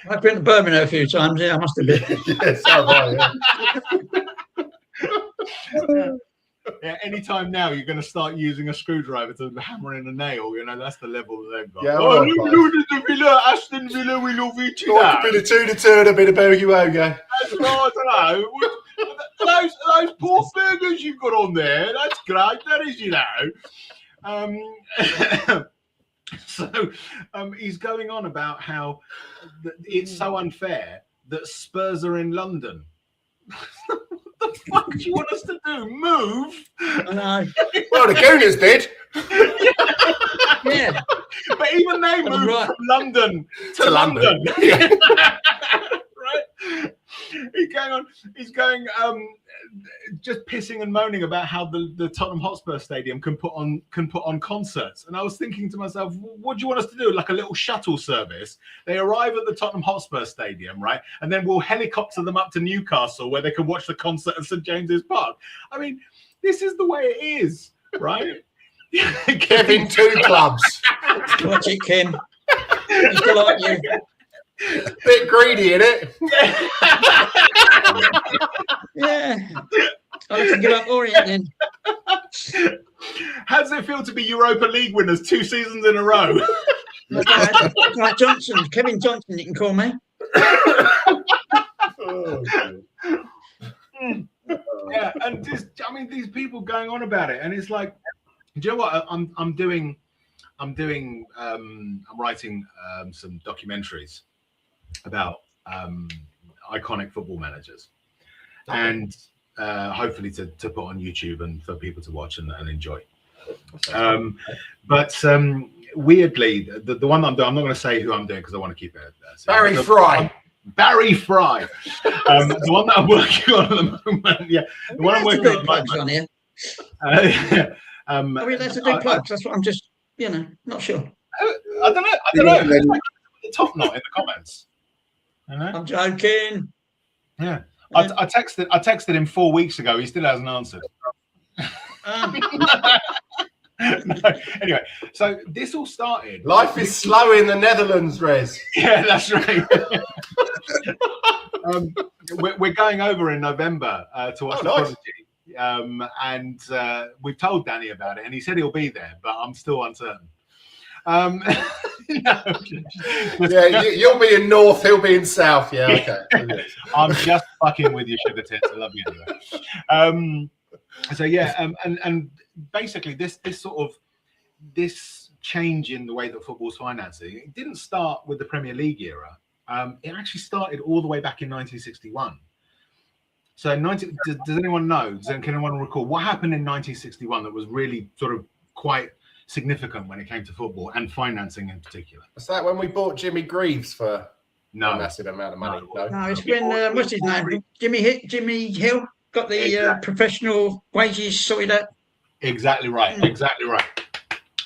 I've been to Birmingham a few times. Yeah, I must admit. Yes, so have I, yeah. Yeah, anytime now you're going to start using a screwdriver to hammer in a nail. You know, that's the level that they've got. Yeah, oh, all right, look, Villa, Aston Villa, we love each Like a bit of tuna and a bit of bogey wogo. That's right, I know. Those poor burgers you've got on there, that's great, that is, you know. So he's going on about how it's so unfair that Spurs are in London. What the fuck do you want us to do? Move? I know. Well, the Gooners did. Yeah. But even they moved right. from London to London. Right? He's going just pissing and moaning about how the Tottenham Hotspur Stadium can put on concerts. And I was thinking to myself, what do you want us to do? Like a little shuttle service. They arrive at the Tottenham Hotspur Stadium, right? And then we'll helicopter them up to Newcastle where they can watch the concert at St James's Park. I mean, this is the way it is, right? Kevin, 2 clubs. Watch it, Kim. He's like you. Bit greedy, innit? Yeah. I have to give up Orient then. How does it feel to be Europa League winners 2 seasons in a row? Like Johnson, Kevin Johnson, you can call me. Yeah, and just, I mean, these people going on about it, and it's like, do you know what? I'm writing some documentaries about iconic football managers, and hopefully to put on YouTube and for people to watch and enjoy. But weirdly, the one I'm doing, I'm not going to say who I'm doing because I want to keep it. Barry Fry. Barry Fry. The one that I'm working on at the moment. Yeah, the one I'm working on at the moment. Here. I mean, that's a good plugs. That's what I'm just, not sure. I don't know. The top knot in the comments. I'm joking. Yeah. I texted him 4 weeks ago. He still hasn't answered. No, anyway, so this all started. Life is slow in the Netherlands, Rez. Yeah, that's right. We're going over in November to watch the Prodigy. And we've told Danny about it, and he said he'll be there, but I'm still uncertain. Yeah, you'll be in North, he'll be in South. Yeah, okay. I'm just fucking with you, sugar tits. I love you anyway. So yeah, and basically this change in the way that football's financing, it didn't start with the Premier League era. It actually started all the way back in 1961. So does anyone know? Can anyone recall what happened in 1961 that was really sort of quite significant when it came to football and financing in particular? Was that when we bought Jimmy Greaves for a No. massive amount of money? No, it's when, what's his name? Jimmy Hill got the professional wages sorted out. Exactly right.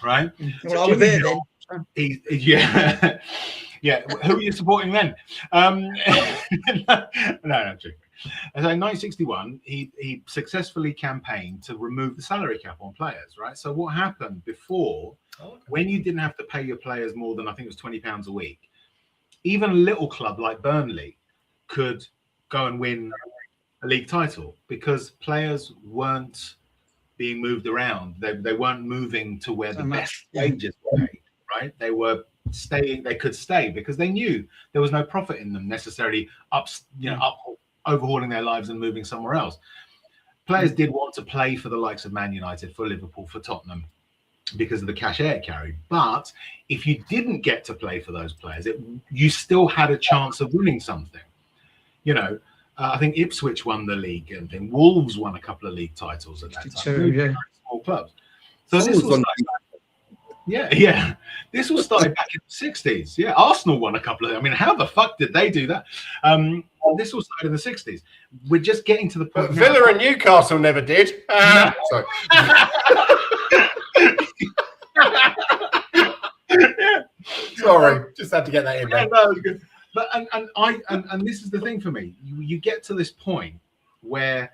Right? Well, I was there then. Yeah. Yeah. Who are you supporting then? No, true. So in 1961, he successfully campaigned to remove the salary cap on players, right? So what happened before, when you didn't have to pay your players more than, I think it was £20 a week, even a little club like Burnley could go and win a league title because players weren't being moved around. They weren't moving to where the best wages were paid, right? They were staying. They could stay because they knew there was no profit in them necessarily overhauling their lives and moving somewhere else. Players did want to play for the likes of Man United, for Liverpool, for Tottenham because of the cachet it carried. But if you didn't get to play for those players, you still had a chance of winning something. I think Ipswich won the league and then Wolves won a couple of league titles at that time. Yeah. Small clubs. So this was this all started back in the 60s. Yeah, Arsenal won a couple of. I mean, how the fuck did they do that? This all started in the 60s. We're just getting to the point. But Villa and Newcastle never did. Sorry. Yeah. Sorry, just had to get that in there. Yeah, no, it was good. But and this is the thing for me. You get to this point where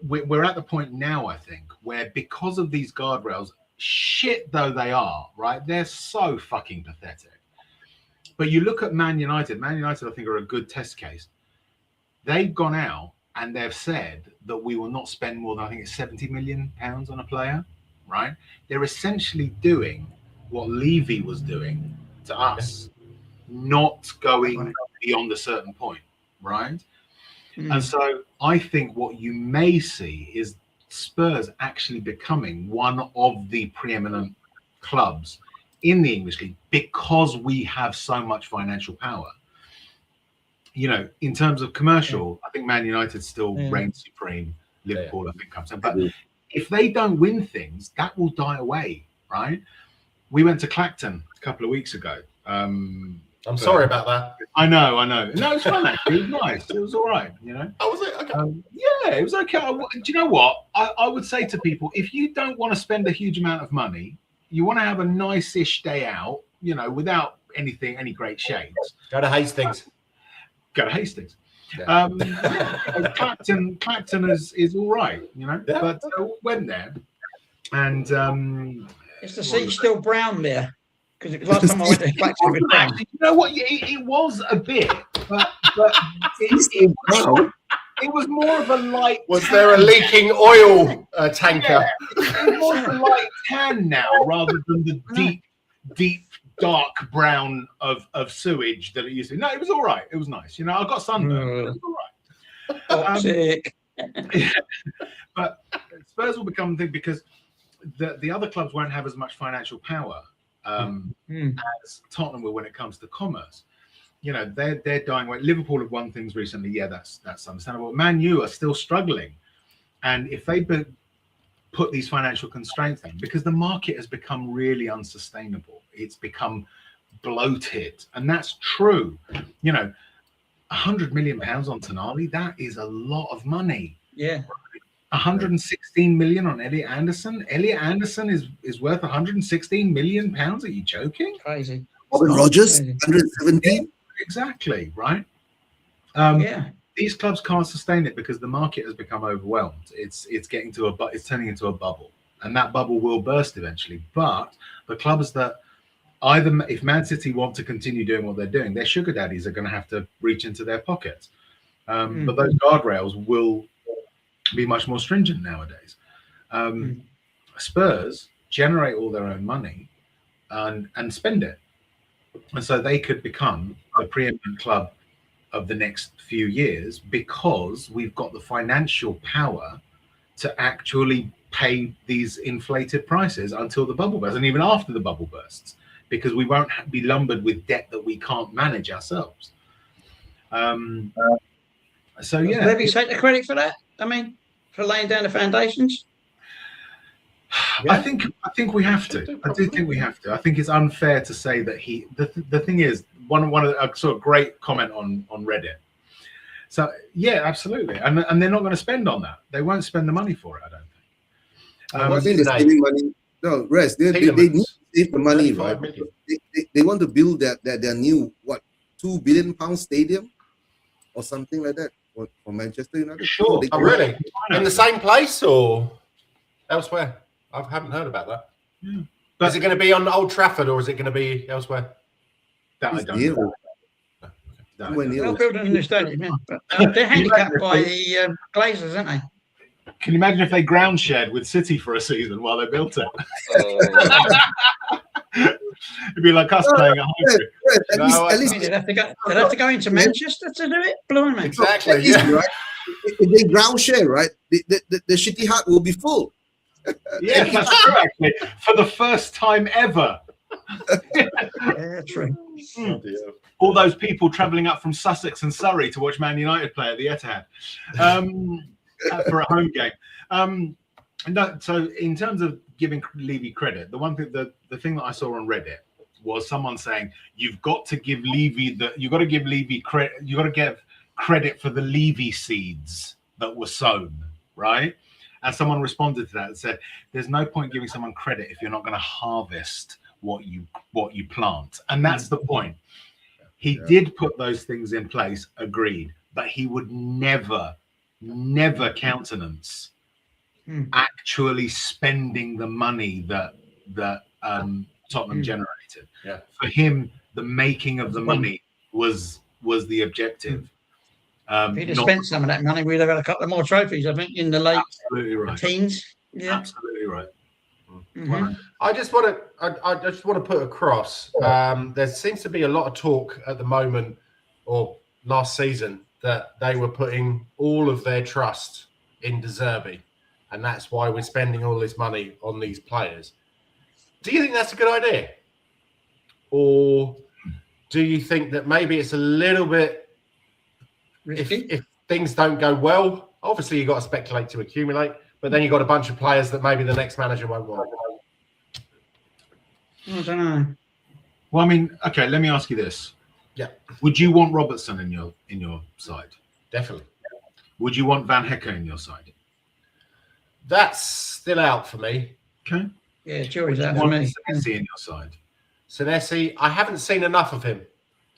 we're at the point now, I think, where because of these guardrails, shit though they are, right? They're so fucking pathetic. But you look at Man United. Man United, I think, are a good test case. They've gone out and they've said that we will not spend more than, I think it's £70 million on a player, right? They're essentially doing what Levy was doing to us, not going beyond a certain point, right? And so I think what you may see is Spurs actually becoming one of the preeminent clubs in the English league because we have so much financial power. You know, in terms of commercial, I think Man United still reigns supreme. Liverpool, I think, comes in. But if they don't win things, that will die away, right? We went to Clacton a couple of weeks ago. I'm sorry about that. I know. No, it was fun, actually. It was nice. It was all right, you know. Oh, was it? Okay. Yeah, it was okay. Do you know what? I would say to people, if you don't want to spend a huge amount of money, you want to have a nice-ish day out, you know, without any great shades. Go to Hastings. Go to Hastings. Yeah. Clacton is all right, you know. Yeah. But went there, and is the sea still brown there? Because last time I went to Clacton, it was brown. You know what? It was a bit, but it was more of a light. Was there a leaking oil tanker? Yeah, it was more of a light tan now, rather than the deep. Dark brown of sewage that it used to be. No, it was all right. It was nice. You know, I got sunburned. It was all right. Sick. But Spurs will become the thing because the other clubs won't have as much financial power as Tottenham will when it comes to commerce. You know, they're dying away. Liverpool have won things recently. Yeah, that's understandable. Man U are still struggling, and if they put these financial constraints in, because the market has become really unsustainable. It's become bloated, and that's true. You know, £100 million on Tonali, that is a lot of money. Yeah. 116 million on Elliot Anderson. Elliot Anderson is worth 116 million pounds. Are you joking? Crazy. Robin Rogers, 117. Exactly, right? These clubs can't sustain it because the market has become overwhelmed. It's getting to it's turning into a bubble, and that bubble will burst eventually. But the clubs that either, if Man City want to continue doing what they're doing, their sugar daddies are going to have to reach into their pockets. But those guardrails will be much more stringent nowadays. Spurs generate all their own money and spend it, and so they could become the preeminent club of the next few years because we've got the financial power to actually pay these inflated prices until the bubble bursts, and even after the bubble bursts, because we won't be lumbered with debt that we can't manage ourselves. So yeah, Levy take the credit for that. I mean, for laying down the foundations. Yeah. I think we have to. I do think we have to. I think it's unfair to say that the thing is, one of a sort of great comment on Reddit. So yeah, absolutely, and they're not going to spend on that. They won't spend the money for it. I don't think. I think they're saving money. No, rest. They need to save the money, right? They want to build their new £2 billion stadium or something like that for Manchester United. Sure. Oh, really? In the same place or elsewhere? I haven't heard about that. Yeah. But is it going to be on Old Trafford or is it going to be elsewhere? That I don't know. They're building a new stadium, yeah. But they're handicapped by the Glazers, aren't they? Can you imagine if they ground shared with City for a season while they built it? It'd be like us playing at home. At least they'd have to go into Manchester to do it. Blimey. Exactly. Yeah. Right? If they ground share, right, the Shitty Hut will be full. Yeah, that's true, actually. For the first time ever. Yeah, true. Oh, dear. All those people travelling up from Sussex and Surrey to watch Man United play at the Etihad for a home game. So in terms of giving Levy credit, the thing that I saw on Reddit was someone saying you've got to give Levy credit. You got to give credit for the Levy seeds that were sown, right? And someone responded to that and said, "There's no point giving someone credit if you're not going to harvest what you plant." And that's the point. He did put those things in place, agreed, but he would never countenance actually spending the money that Tottenham generated. Yeah. For him, the making of the money was the objective. If he'd have spent some of that money, we'd have had a couple of more trophies, I think, in the late teens. Yeah. Absolutely right. Mhm. I just want to put across. There seems to be a lot of talk at the moment, or last season, that they were putting all of their trust in De Zerbi, and that's why we're spending all this money on these players. Do you think that's a good idea, or do you think that maybe it's a little bit Risky. if things don't go well? Obviously, you've got to speculate to accumulate, but then you've got a bunch of players that maybe the next manager won't want. I don't know. Well, I mean, okay, let me ask you this. Yeah. Would you want Robertson in your side? Definitely. Would you want Van Hecker in your side? That's still out for me. Okay. Yeah, jury's Would out you for want me. Senesi in your side? Senesi, I haven't seen enough of him.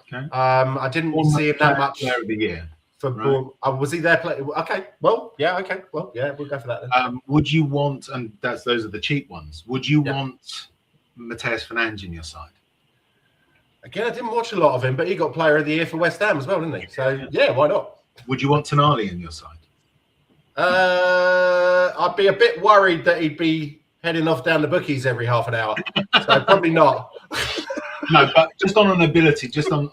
Okay. I didn't see him that much. Player of the year. For Right. Was he there? Okay. Well, yeah. Okay. Well, yeah. We'll go for that then. Would you want, and those are the cheap ones, would you want Mateus Fernandes in your side? Again, I didn't watch a lot of him, but he got Player of the Year for West Ham as well, didn't he? So yeah, why not? Would you want Tonali in your side? I'd be a bit worried that he'd be heading off down the bookies every half an hour. So probably not. No, but just on an ability, just on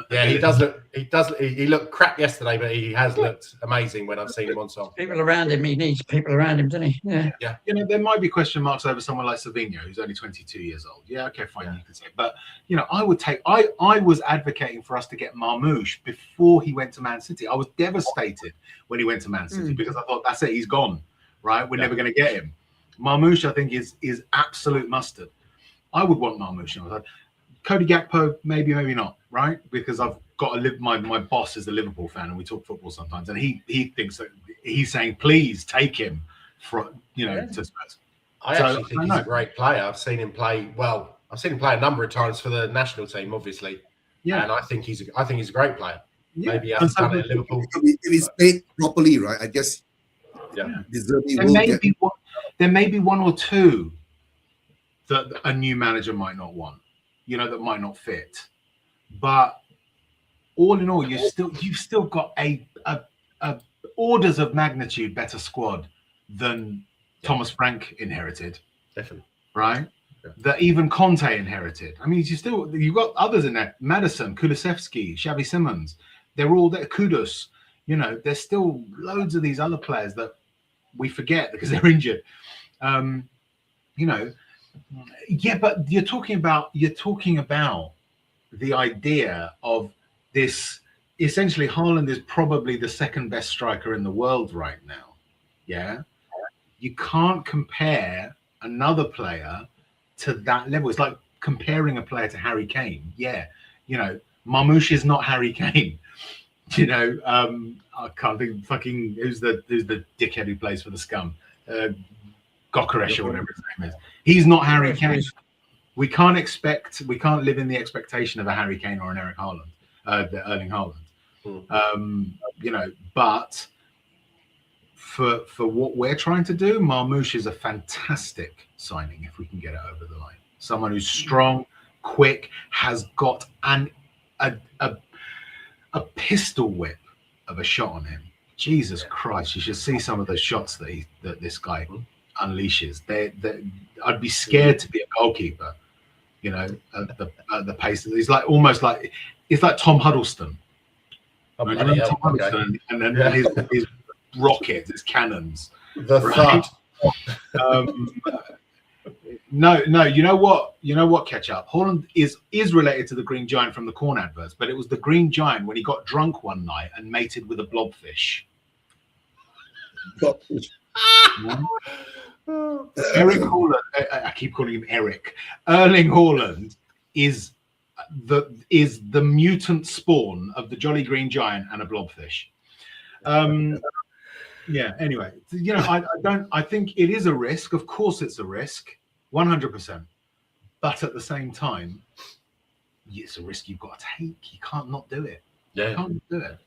Yeah, he does look. He looked crap yesterday, but he has looked amazing when I've seen him on song. People around him, he needs people around him, doesn't he? Yeah. Yeah. You know, there might be question marks over someone like Savinho, who's only 22 years old. Yeah, okay, fine, you can say. But you know, I was advocating for us to get Marmoush before he went to Man City. I was devastated when he went to Man City because I thought, that's it, he's gone. Right, we're never going to get him. Marmoush, I think, is absolute mustard. I would want Marmoush. Cody Gakpo, maybe not, right? Because I've got to live. My boss is a Liverpool fan, and we talk football sometimes, and he thinks that he's saying, please take him to Spurs. I actually think he's a great player. I've seen him play well. I've seen him play a number of times for the national team, obviously. Yeah, and I think he's a great player. Yeah. Maybe he hasn't done it at Liverpool. If he's played properly, right? I guess. Yeah. There may be one or two that a new manager might not want, that might not fit. But all in all, you've still got a orders of magnitude better squad than Thomas Frank inherited. Definitely. Right? Yeah. That even Conte inherited. I mean, you've got others in there. Madison, Kulusevski, Xavi Simons. They're all there. Kudus. There's still loads of these other players that we forget because they're injured. But you're talking about the idea of this. Essentially, Haaland is probably the second best striker in the world right now. Yeah, you can't compare another player to that level. It's like comparing a player to Harry Kane. Yeah, Marmoush is not Harry Kane. I can't think fucking who's the dickhead who plays for the Scum, Gokaresh or whatever his name is. He's not Harry Kane. We can't live in the expectation of a Harry Kane or an Erling Haaland. But for what we're trying to do, Marmoush is a fantastic signing if we can get it over the line. Someone who's strong, quick, has got a pistol whip of a shot on him. Jesus Christ! You should see some of the shots that this guy unleashes. I'd be scared to be a goalkeeper. At the pace. He's like almost like it's like Tom Huddleston. Tom Huddleston, and then his rockets, his cannons. The thud. No. You know what? Ketchup. Haaland is related to the Green Giant from the Corn adverts, but it was the Green Giant when he got drunk one night and mated with a blobfish. Eric Haaland. I keep calling him Eric. Erling Haaland is the mutant spawn of the Jolly Green Giant and a blobfish. Yeah. Anyway, I think it is a risk. Of course, it's a risk, 100%. But at the same time, it's a risk you've got to take. You can't not do it. Yeah. You can't do it.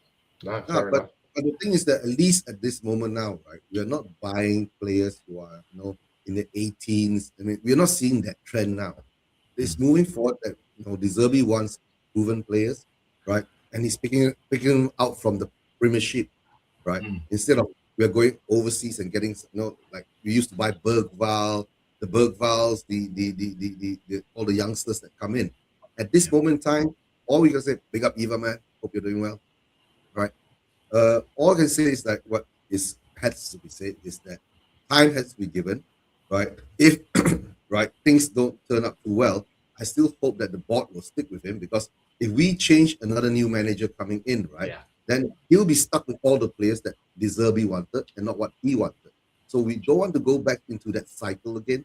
No, but the thing is that at least at this moment now, right, we are not buying players who are in the 18s. I mean, we're not seeing that trend now. It's moving forward that De Zerbi wants proven players, right? And he's picking them out from the Premiership, right? Instead of we're going overseas and getting, like we used to buy Bergval, the Bergvals, the all the youngsters that come in. At this moment in time, all we can say, big up Eva, man. Hope you're doing well, right? All I can say is that what has to be said is that time has to be given, right? If right things don't turn out too well, I still hope that the board will stick with him, because if we change another new manager coming in, right, then he'll be stuck with all the players that De Zerbi wanted and not what he wanted. So we don't want to go back into that cycle again.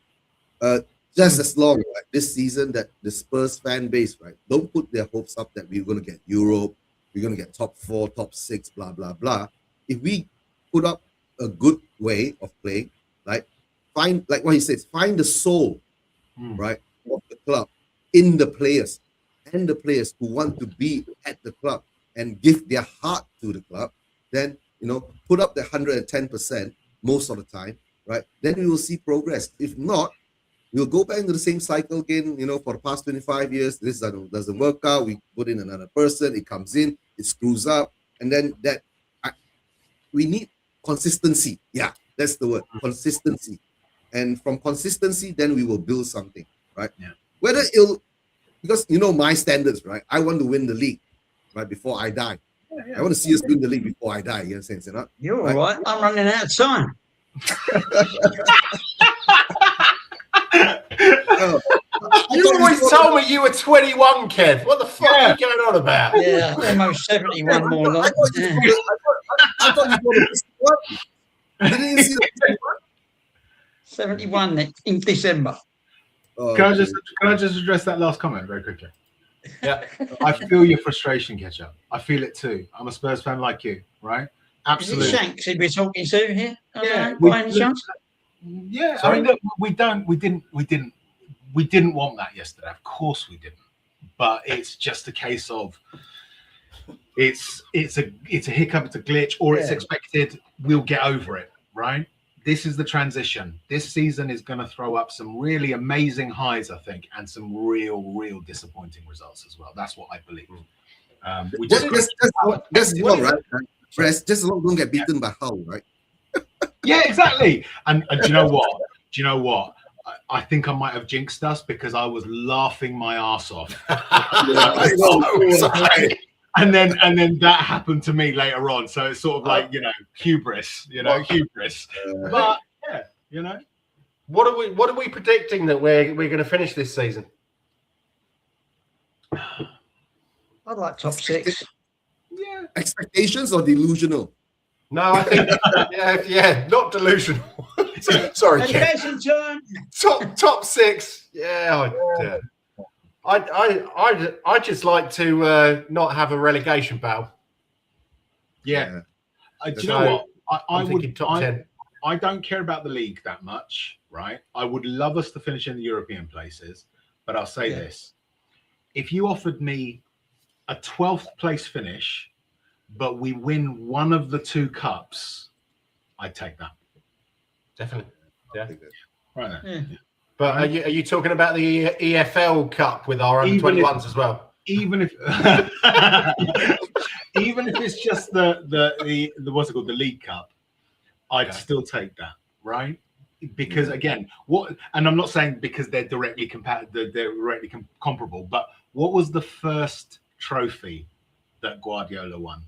Just as long, like this season, that the Spurs fan base, right, don't put their hopes up that we're going to get Europe, we're going to get top 4, top 6, blah, blah, blah. If we put up a good way of playing, like what he says, find the soul, right, of the club in the players, and the players who want to be at the club and give their heart to the club, then, put up the 110% most of the time, right? Then we will see progress. If not, we'll go back into the same cycle again, for the past 25 years. This doesn't work out. We put in another person, it comes in, it screws up. And then we need consistency. Yeah, that's the word, consistency. And from consistency, then we will build something, right? Yeah. Whether because my standards, right? I want to win the league, right, before I die. I want to see us win the league before I die. You understand? You're all right. I'm running out of time. You always told me you were 21, Kev. What the fuck are you going on about? Yeah, almost 71 more like. I thought you were 61. Didn't you see the 71 in December. Can I just address that last comment very quickly? Yeah, I feel your frustration, Ketchup. I feel it too. I'm a Spurs fan like you, right? Absolutely. Is it Shanks who we're talking to here? Yeah, by any chance? Yeah, I mean, look, we didn't want that yesterday. Of course we didn't. But it's just a case of it's a hiccup, it's a glitch, or it's expected. We'll get over it, right? This is the transition. This season is going to throw up some really amazing highs, I think, and some real disappointing results as well. That's what I believe. Just don't get beaten by Hull, right? Yeah, exactly. And do you know what? I think I might have jinxed us because I was laughing my ass off. And then that happened to me later on. So it's sort of like, hubris, hubris. But yeah, What are we predicting that we're going to finish this season? I'd like top 6. Yeah. Expectations or delusional? No, I think not delusional. Sorry, Education turn. Top 6. Yeah. I just like to not have a relegation battle. Yeah. Do you know what? I would top 10. I don't care about the league that much, right? I would love us to finish in the European places, but I'll say this: if you offered me a 12th place finish, but we win one of the 2 cups, I'd take that. Definitely. Yeah. Right there. Yeah. But are you talking about the EFL Cup with our under 21s as well? Even if it's just the what's it called, the League Cup, I'd still take that, right? Because again, and I'm not saying because they're directly comparable, but what was the first trophy that Guardiola won?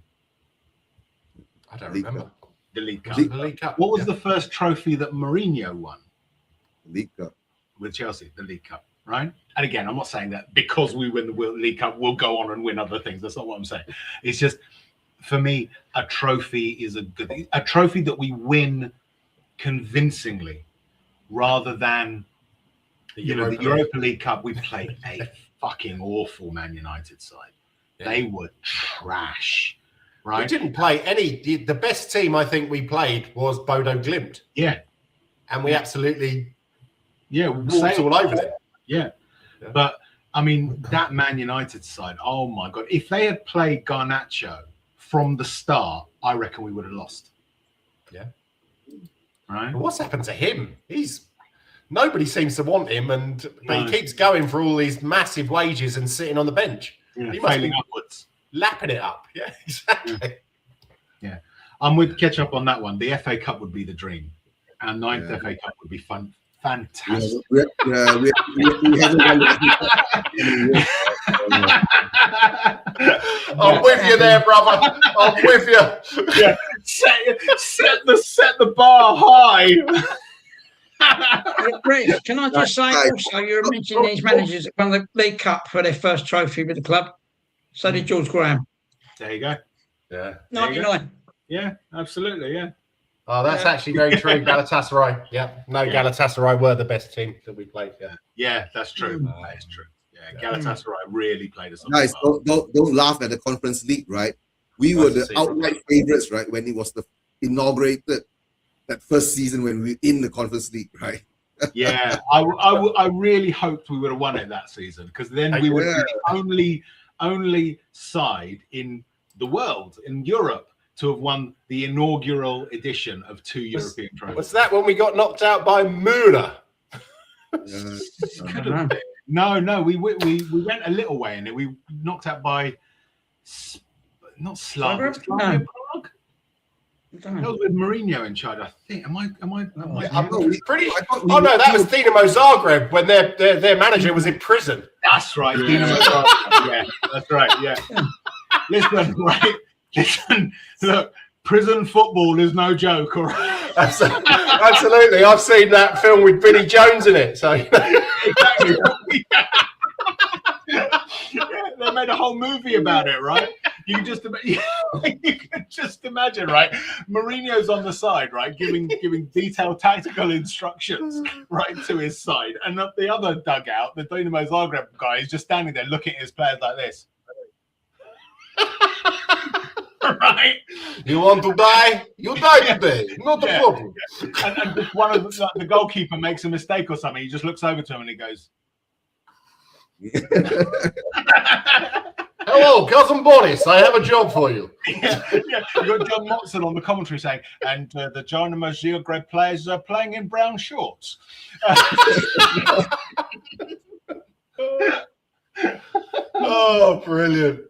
I don't remember. The League Cup. The League Cup. What was the first trophy that Mourinho won? League Cup. With Chelsea, the League Cup, right? And again, I'm not saying that because we win the League Cup, we'll go on and win other things. That's not what I'm saying. It's just, for me, a trophy is a trophy that we win convincingly, rather than the Europa League Cup. We played a fucking awful Man United side. Yeah. They were trash, right? We didn't play any. The best team I think we played was Bodo Glimt. Yeah, and we absolutely. Yeah, walked all over them. Yeah, but I mean that Man United side. Oh my God! If they had played Garnacho from the start, I reckon we would have lost. Yeah. Right. But what's happened to him? He's nobody seems to want him, but he keeps going for all these massive wages and sitting on the bench. He must be upwards, lapping it up. Yeah, exactly. Yeah, I'm with Ketchup on that one. The FA Cup would be the dream. Our 9th FA Cup would be fun. Fantastic. We haven't done it. I'm with you there, brother. I'm with you. Yeah, set the bar high. Greg, can I just say also, you're mentioning these managers that won the League Cup for their first trophy with the club. So did George Graham. There you go. Yeah. 99. Yeah, absolutely. Yeah. Oh, that's actually very true. Galatasaray. Yeah. No, Galatasaray were the best team that we played. Yeah. Yeah, that's true. That is true. Yeah, Galatasaray really played us. Guys, don't laugh at the Conference League, right? We were the outright favourites, right, when it was inaugurated that first season when we were in the Conference League, right? Yeah, I really hoped we would have won it that season, because then we would be the only side in the world, in Europe, to have won the inaugural edition of 2 European trophies. Was that when we got knocked out by Mura? No, we went a little way in it. We knocked out by not Slavia Prague. That was with Mourinho in charge, I think. Am I pretty? Oh no, that was Dinamo Zagreb when their manager was in prison. That's right, Dinamo Zagreb. Yeah, that's right. Yeah. Listen, look, prison football is no joke, all right? Absolutely. I've seen that film with Billy Jones in it. So exactly. They made a whole movie about it, right? You can just imagine, right? Mourinho's on the side, right, giving detailed tactical instructions, right, to his side, and the other dugout, the Dinamo Zagreb guy, is just standing there looking at his players like this. Right? You want to die? You die today. Not a problem. And one of the goalkeeper makes a mistake or something. He just looks over to him and he goes, "Hello, cousin Boris. I have a job for you." Yeah. You got John Motson on the commentary saying, and the Dynamo Zagreb players are playing in brown shorts. Oh, brilliant!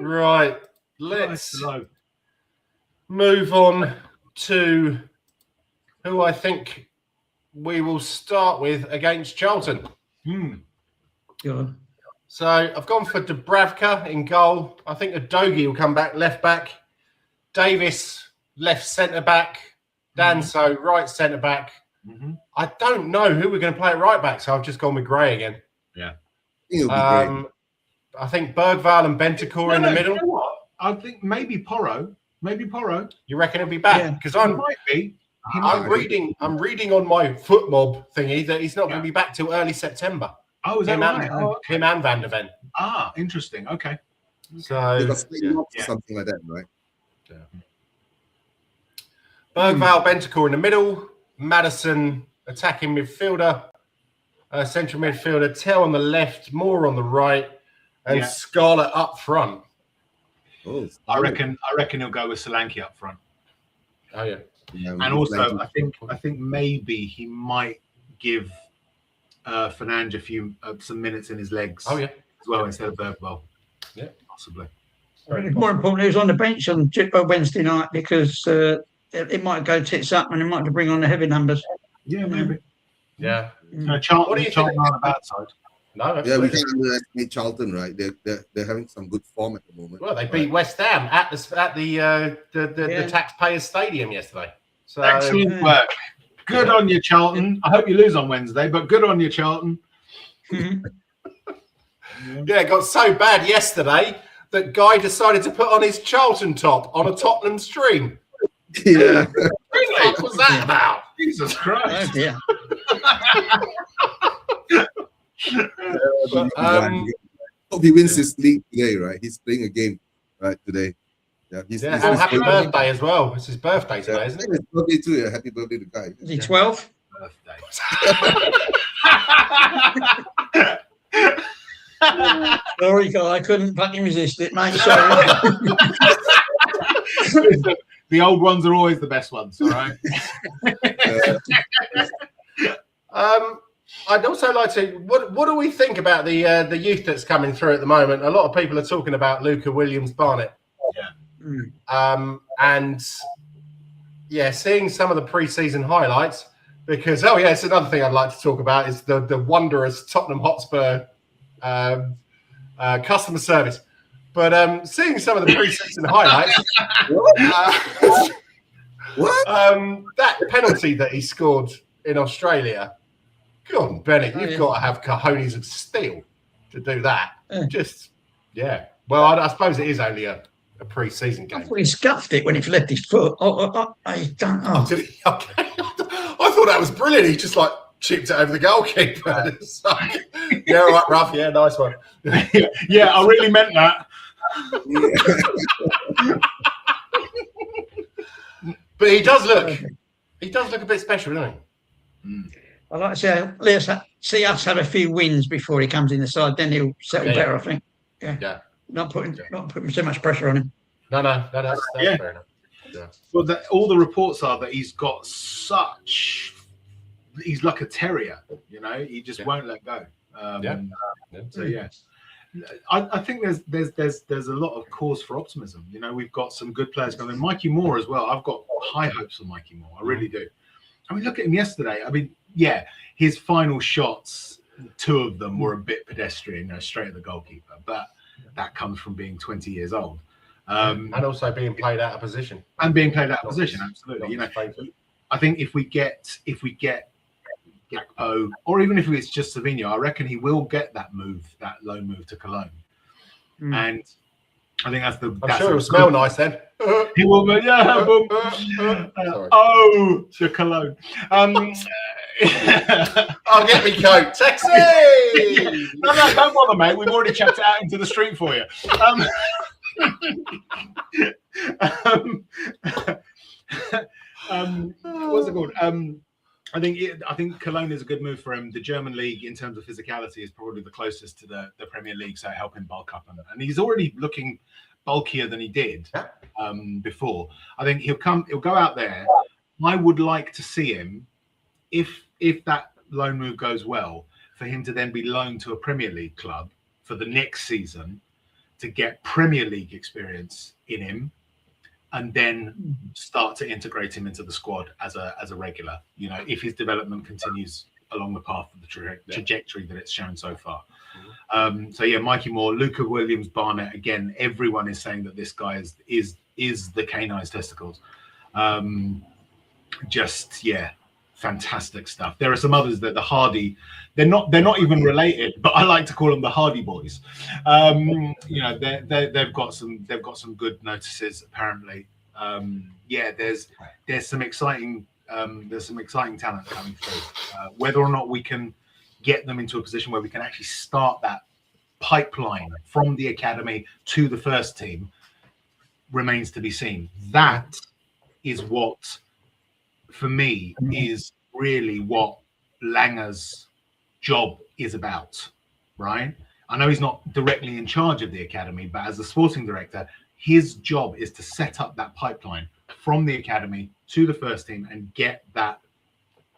Right. Let's move on to who I think we will start with against Charlton. God. So I've gone for Dubravka in goal. I think Udogie will come back left back. Davis left centre back. Danso right centre back. I don't know who we're going to play at right back, so I've just gone with Gray again. Yeah. I think Bergvall and Bentancur in the middle. You know what? I think maybe Porro. You reckon he'll be back? Because I'm reading on my FootMob thingy that he's not going to be back till early September. Oh, is that right? Him and Van der Ven. Ah, interesting. Okay. So something like that, right? Yeah. Bergvall, Bentancur in the middle. Maddison attacking midfielder. Central midfielder. Tell on the left. Moore on the right. And Scarlett up front. Oh, I reckon he'll go with Solanke up front. Oh yeah. And also, I think maybe he might give Fernandes some minutes in his legs. Oh yeah, as well instead of Bergvall. Yeah, possibly. More importantly, he was on the bench on Wednesday night because it might go tits up and it might have to bring on the heavy numbers. Yeah, maybe. Yeah. Charlton, what do you think on the bad side? No, yeah, we can't underestimate Charlton, right? They're having some good form at the moment. Well, they beat West Ham at the Taxpayers Stadium yesterday. So excellent work. Good on you, Charlton. I hope you lose on Wednesday, but good on you, Charlton. Yeah, it got so bad yesterday that Guy decided to put on his Charlton top on a Tottenham stream. Yeah. What was that about? Jesus Christ. Oh, yeah. Hope he wins his league today, right? He's playing a game right today. Yeah, he's and happy birthday as well. It's his birthday today, isn't it? His birthday too. Yeah, happy birthday to Guy. Is he 12? Sorry, Guy, I couldn't fucking resist it, mate. Sorry. The old ones are always the best ones, all right? I'd also like to. What do we think about the youth that's coming through at the moment? A lot of people are talking about Luca Williams-Barnett. And seeing some of the pre-season highlights, because it's another thing I'd like to talk about is the wondrous Tottenham Hotspur customer service. But seeing some of the pre-season highlights, that penalty that he scored in Australia, go on, Bennett, you've got to have cojones of steel to do that. Well, I suppose it is only a pre-season game. I thought he scuffed it when he left his foot. I don't know. Okay. I thought that was brilliant. He just like chipped it over the goalkeeper. All right, Ruff. Yeah, nice one. Yeah, I really meant that. But he does look a bit special, doesn't he? I like to say, let's see us have a few wins before he comes in the side. Then he'll settle better, I think. Yeah. Not putting so much pressure on him. No, that's fair enough. Yeah. Well, all the reports are that he's got he's like a terrier, he just won't let go. So I think there's a lot of cause for optimism. We've got some good players coming. Mikey Moore as well. I've got high hopes for Mikey Moore. I really do. I mean, look at him yesterday. I mean, his final shots, 2 of them were a bit pedestrian, straight at the goalkeeper. But that comes from being 20 years old. And also being played out of position. Absolutely. I think if we get Gakpo, or even if it's just Savinho, I reckon he will get that loan move to Cologne. And I think that's I'm sure it'll smell nice then. He will go, boom. To Cologne. I'll get me coat. Taxi! No, don't bother, mate. We've already chucked it out into the street for you. What's it called? I think Cologne is a good move for him. The German league, in terms of physicality, is probably the closest to the Premier League, so help him bulk up. And he's already looking bulkier than he did before. I think he'll go out there. I would like to see him, if that loan move goes well, for him to then be loaned to a Premier League club for the next season to get Premier League experience in him, and then start to integrate him into the squad as a regular, if his development continues along the path of the trajectory that it's shown so far. Mikey Moore, Luca Williams-Barnett, again, everyone is saying that this guy is the canine's testicles. Fantastic stuff. There are some others that the Hardy, they're not even related, but I like to call them the Hardy boys. They've got some good notices apparently. There's some exciting talent coming through. Whether or not we can get them into a position where we can actually start that pipeline from the academy to the first team remains to be seen. That is what, for me, is really what Langer's job is about, right? I know he's not directly in charge of the academy, but as the sporting director, his job is to set up that pipeline from the academy to the first team and get that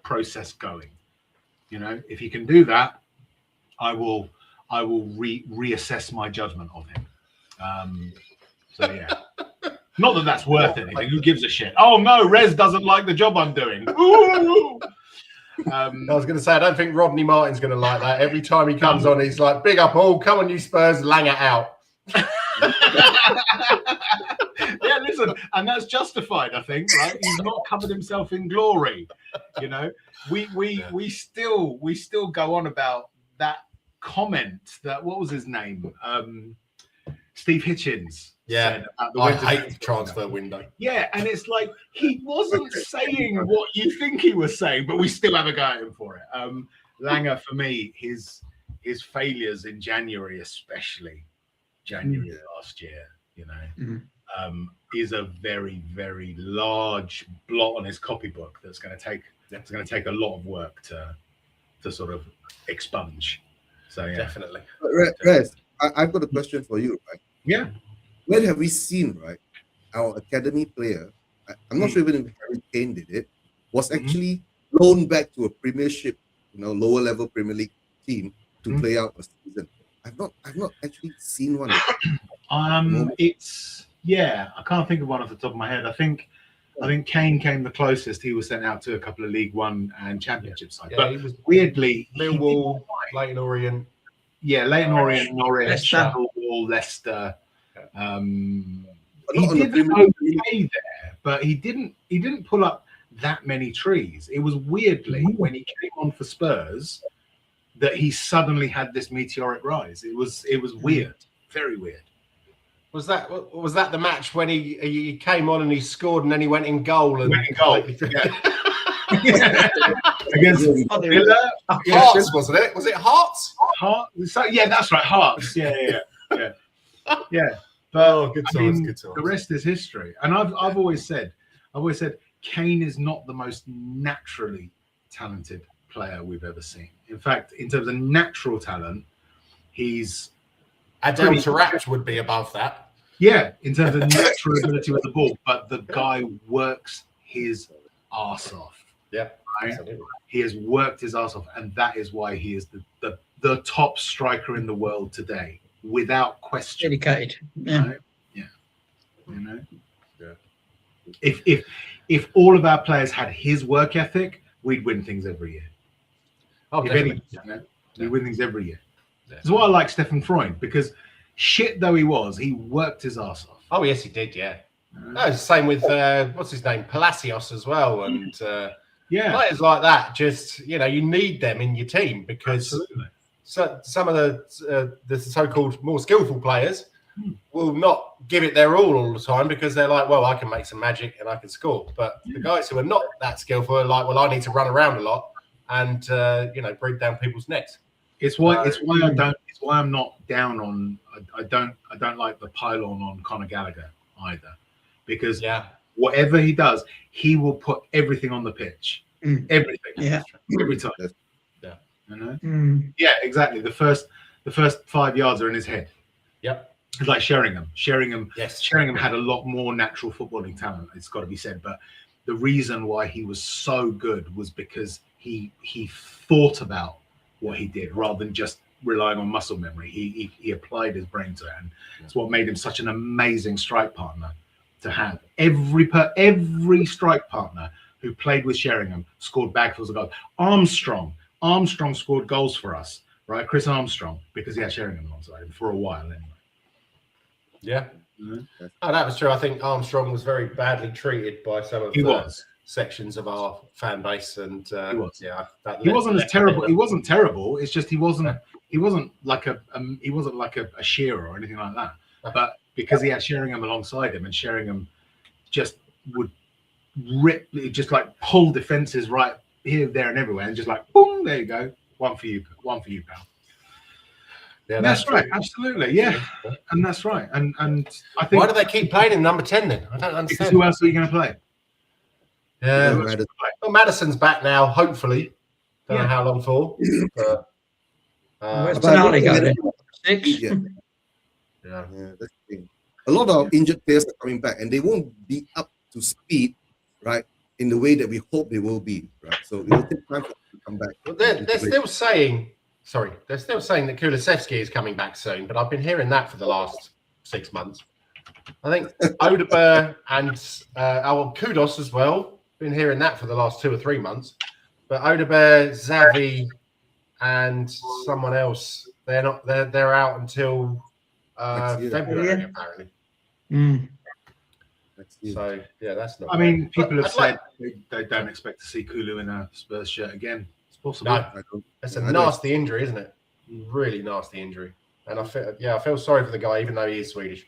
process going. If he can do that, I will reassess my judgment of him. Not that that's worth anything. Who gives a shit? Oh no, Rez doesn't like the job I'm doing. Ooh. I was going to say, I don't think Rodney Martin's going to like that. Every time he comes on, he's like, "Big up all, come on, you Spurs, Langer out." Listen, and that's justified, I think. Right? He's not covered himself in glory. We still go on about that comment. That, what was his name? Steve Hitchens. Yeah, I hate the transfer window. Yeah, and it's like he wasn't saying what you think he was saying, but we still have a go at him for it. Langer, for me, his failures in January, especially January last year, is a very, very large blot on his copybook that's going to take a lot of work to sort of expunge. So definitely. Rez, I've got a question for you, right? Yeah. When have we seen, right, our academy player, I'm not sure even if Harry Kane did it, was actually loaned back to a Premiership lower level Premier League team to play out a season. I've not actually seen one. I can't think of one off the top of my head. I think Kane came the closest. He was sent out to a couple of League One and Championship sides. But he was weirdly, Millwall, Leyton Orient. Yeah, Leyton Orient, Norwich, Millwall, Leicester. He did okay there, but he didn't pull up that many trees. It was weirdly when he came on for Spurs that he suddenly had this meteoric rise. It was weird, very weird. Was that the match when he came on and he scored and then he went in goal and against Villa? Hearts, wasn't it? Was it Hearts? Yeah, that's right, Hearts. Yeah. But good times, good times. The rest is history. And I've always said Kane is not the most naturally talented player we've ever seen. In fact, in terms of natural talent, he's Adel Taarabt would be above that. Yeah, in terms of natural ability with the ball, but the guy works his arse off. Yeah, right? Absolutely. He has worked his arse off, and that is why he is the top striker in the world today, without question. Dedicated. Yeah. Right? Yeah. You know. Yeah. If all of our players had his work ethic, we'd win things every year. Oh, definitely. We win things every year. That's why I like Stefan Freund, because shit though he was, he worked his ass off. Oh yes, he did. Yeah. No, same with what's his name, Palacios as well, and players like that. Just you need them in your team because some of the so-called more skillful players will not give it their all the time because they're like, well, I can make some magic and I can score. But the guys who are not that skillful are like, well, I need to run around a lot and breathe down people's necks. It's why I'm not down on. I don't like the pylon on Conor Gallagher either, because whatever he does, he will put everything on the pitch, everything, every time. Yeah, you know? Yeah, exactly. The first 5 yards are in his head. Yep. It's like Sheringham. Sheringham Yes. had a lot more natural footballing talent. It's got to be said, but the reason why he was so good was because he thought about what he did rather than just relying on muscle memory. He applied his brain to it, and it's what made him such an amazing strike partner to have. Every strike partner who played with Sheringham scored bagfuls of goals. Armstrong scored goals for us, right? Chris Armstrong, because he had Sheringham alongside him for a while anyway. Yeah. Oh, that was true. I think Armstrong was very badly treated by some of the sections of our fan base, and he was. Yeah, he wasn't as terrible. He wasn't terrible. It's just he wasn't like a Shearer or anything like that. But because he had Sheringham alongside him, and Sheringham just would just like pull defenses right here, there, and everywhere, and just like boom, there you go, one for you, pal. Yeah, that's right. Absolutely, yeah, and that's right. And I think, why do they keep playing in number 10 then? I don't understand. Because who else are you going to play? Yeah, well, Madison's back now. Hopefully, don't know how long for. But, where's Tonali going? 6. Yeah, that's the thing. A lot of injured players are coming back, and they won't be up to speed, right, in the way that we hope they will be, right? So it will take time for them to come back. But they're still saying. Sorry, they're still saying that Kulusevski is coming back soon, but I've been hearing that for the last 6 months. I think Odegaard and Kudos as well. Been hearing that for the last 2 or 3 months. But Odegaard, Xavi, and someone else, they're out until February apparently. So yeah, that's not. I mean, people have said they don't expect to see Kulu in a Spurs shirt again. It's possible. No, it's a nasty injury, isn't it? Really nasty injury. And I feel sorry for the guy, even though he is Swedish.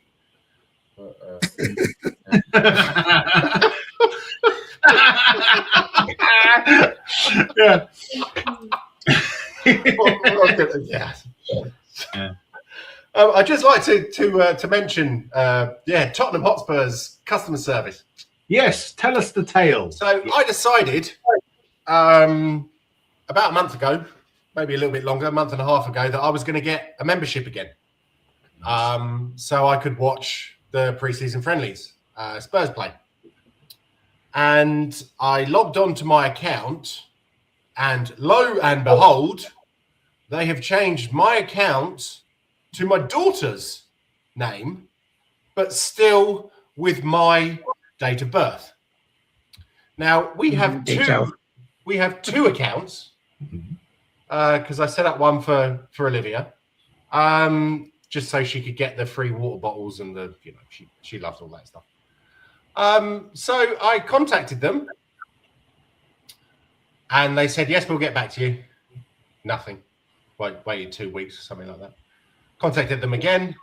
Yeah. I'd just like to mention, Tottenham Hotspur's customer service. Yes, tell us the tale. So I decided about a month ago, maybe a little bit longer, a month and a half ago, that I was going to get a membership again, so I could watch the pre-season friendlies, Spurs play. And I logged on to my account, And lo and behold, they have changed my account to my daughter's name, but still with my date of birth. Now we have two accounts because I set up one for Olivia, just so she could get the free water bottles and the she loves all that stuff. So I contacted them, and they said yes, we'll get back to you. Nothing. Waited 2 weeks or something like that. Contacted them again.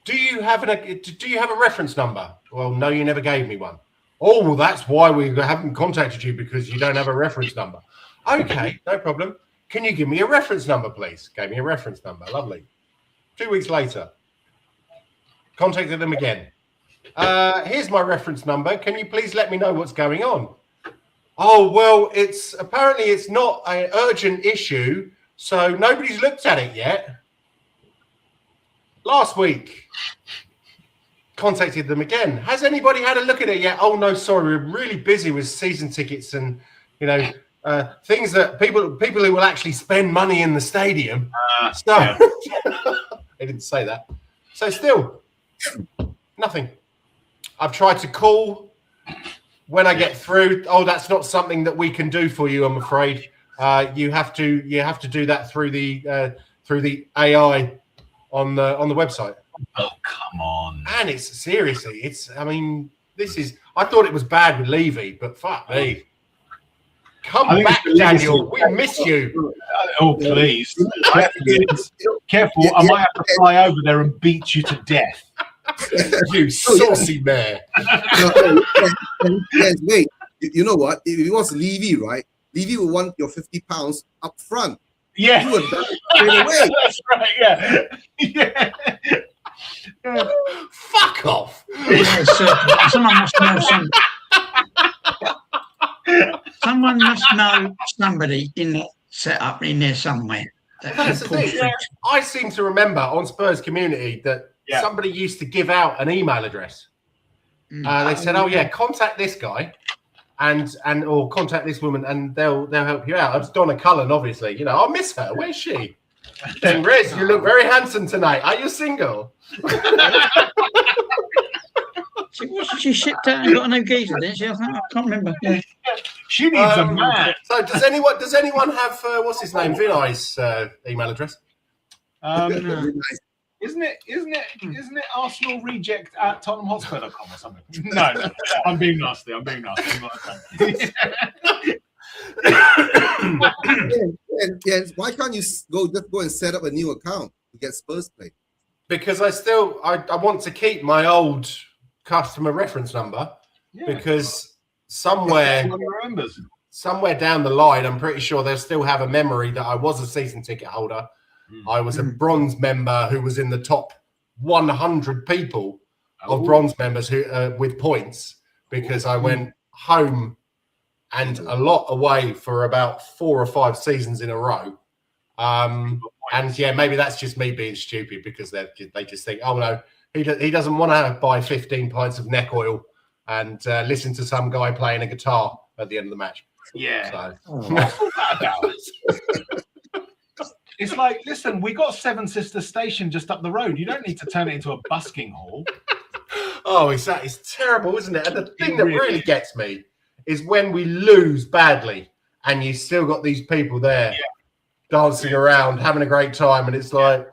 Do you have a reference number? Well, no, you never gave me one. Oh, well, that's why we haven't contacted you, because you don't have a reference number. Okay, no problem. Can you give me a reference number, please? Gave me a reference number. Lovely. 2 weeks later, contacted them again. Here's my reference number. Can you please let me know what's going on? Oh, well, it's not an urgent issue, so nobody's looked at it yet. Last week, contacted them again. Has anybody had a look at it yet? Oh, no, sorry. We're really busy with season tickets and, things that people who will actually spend money in the stadium. They didn't say that. So still, nothing. I've tried to call. When I get through, oh, that's not something that we can do for you, I'm afraid. You have to do that through the AI on the website. Oh, come on. And it's seriously, I thought it was bad with Levy, but fuck me. Come back, Daniel. We miss you. Oh, please. Careful. I might have to fly over there and beat you to death. You saucy man. Yes, wait. You know what? If it was Levy, right? Levy will want your £50 up front. Yeah. You would straight away. That's right, yeah. Fuck off. Someone must know someone must know somebody in that setup in there somewhere. That's the thing. I seem to remember on Spurs Community that somebody used to give out an email address. They said, "Oh yeah, contact this guy, or contact this woman, and they'll help you out." It's Donna Cullen, obviously. I miss her. Where's she? And Rez, you look very handsome tonight. Are you single? She shipped out and got a new geezer, didn't she? I can't remember. Yeah. She needs a man. So does anyone have what's his name? Vinay's email address? No. Isn't it Arsenal reject at TottenhamHotspur.com or something? No, I'm being nasty. Yes, why can't you just go and set up a new account to get Spurs play? Because I want to keep my old customer reference number, because somewhere down the line, I'm pretty sure they'll still have a memory that I was a season ticket holder. I was a bronze member who was in the top 100 people of bronze members who with points, because I went home and a lot away for about 4 or 5 seasons in a row. And maybe that's just me being stupid, because they just think, oh no, he doesn't want to buy 15 pints of neck oil and listen to some guy playing a guitar at the end of the match. Yeah. It's like, listen, we got Seven Sisters Station just up the road. You don't need to turn it into a busking hall. Oh, it's terrible, isn't it? And the thing that really gets me is when we lose badly and you still got these people there dancing around, having a great time, and it's like...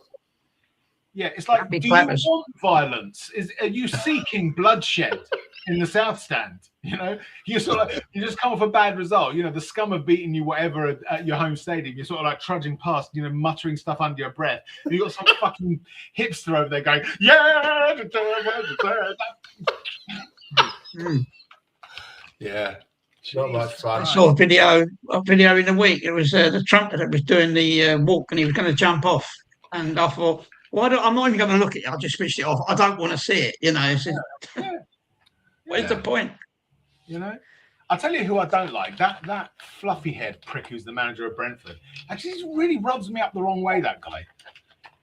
Yeah, it's like, do you want violence? Are you seeking bloodshed in the South Stand? You just come off a bad result. The scum have beaten you, whatever, at your home stadium. You're sort of like trudging past, muttering stuff under your breath. And you got some fucking hipster over there going, yeah. Yeah, not much fun. I saw a video in the week. It was the trumpeter that was doing the walk, and he was going to jump off. And I thought, I'm not even going to look at it. I'll just switch it off. I don't want to see it. Where's the point? I'll tell you who I don't like. That fluffy head prick who's the manager of Brentford. Actually, he really rubs me up the wrong way, that guy.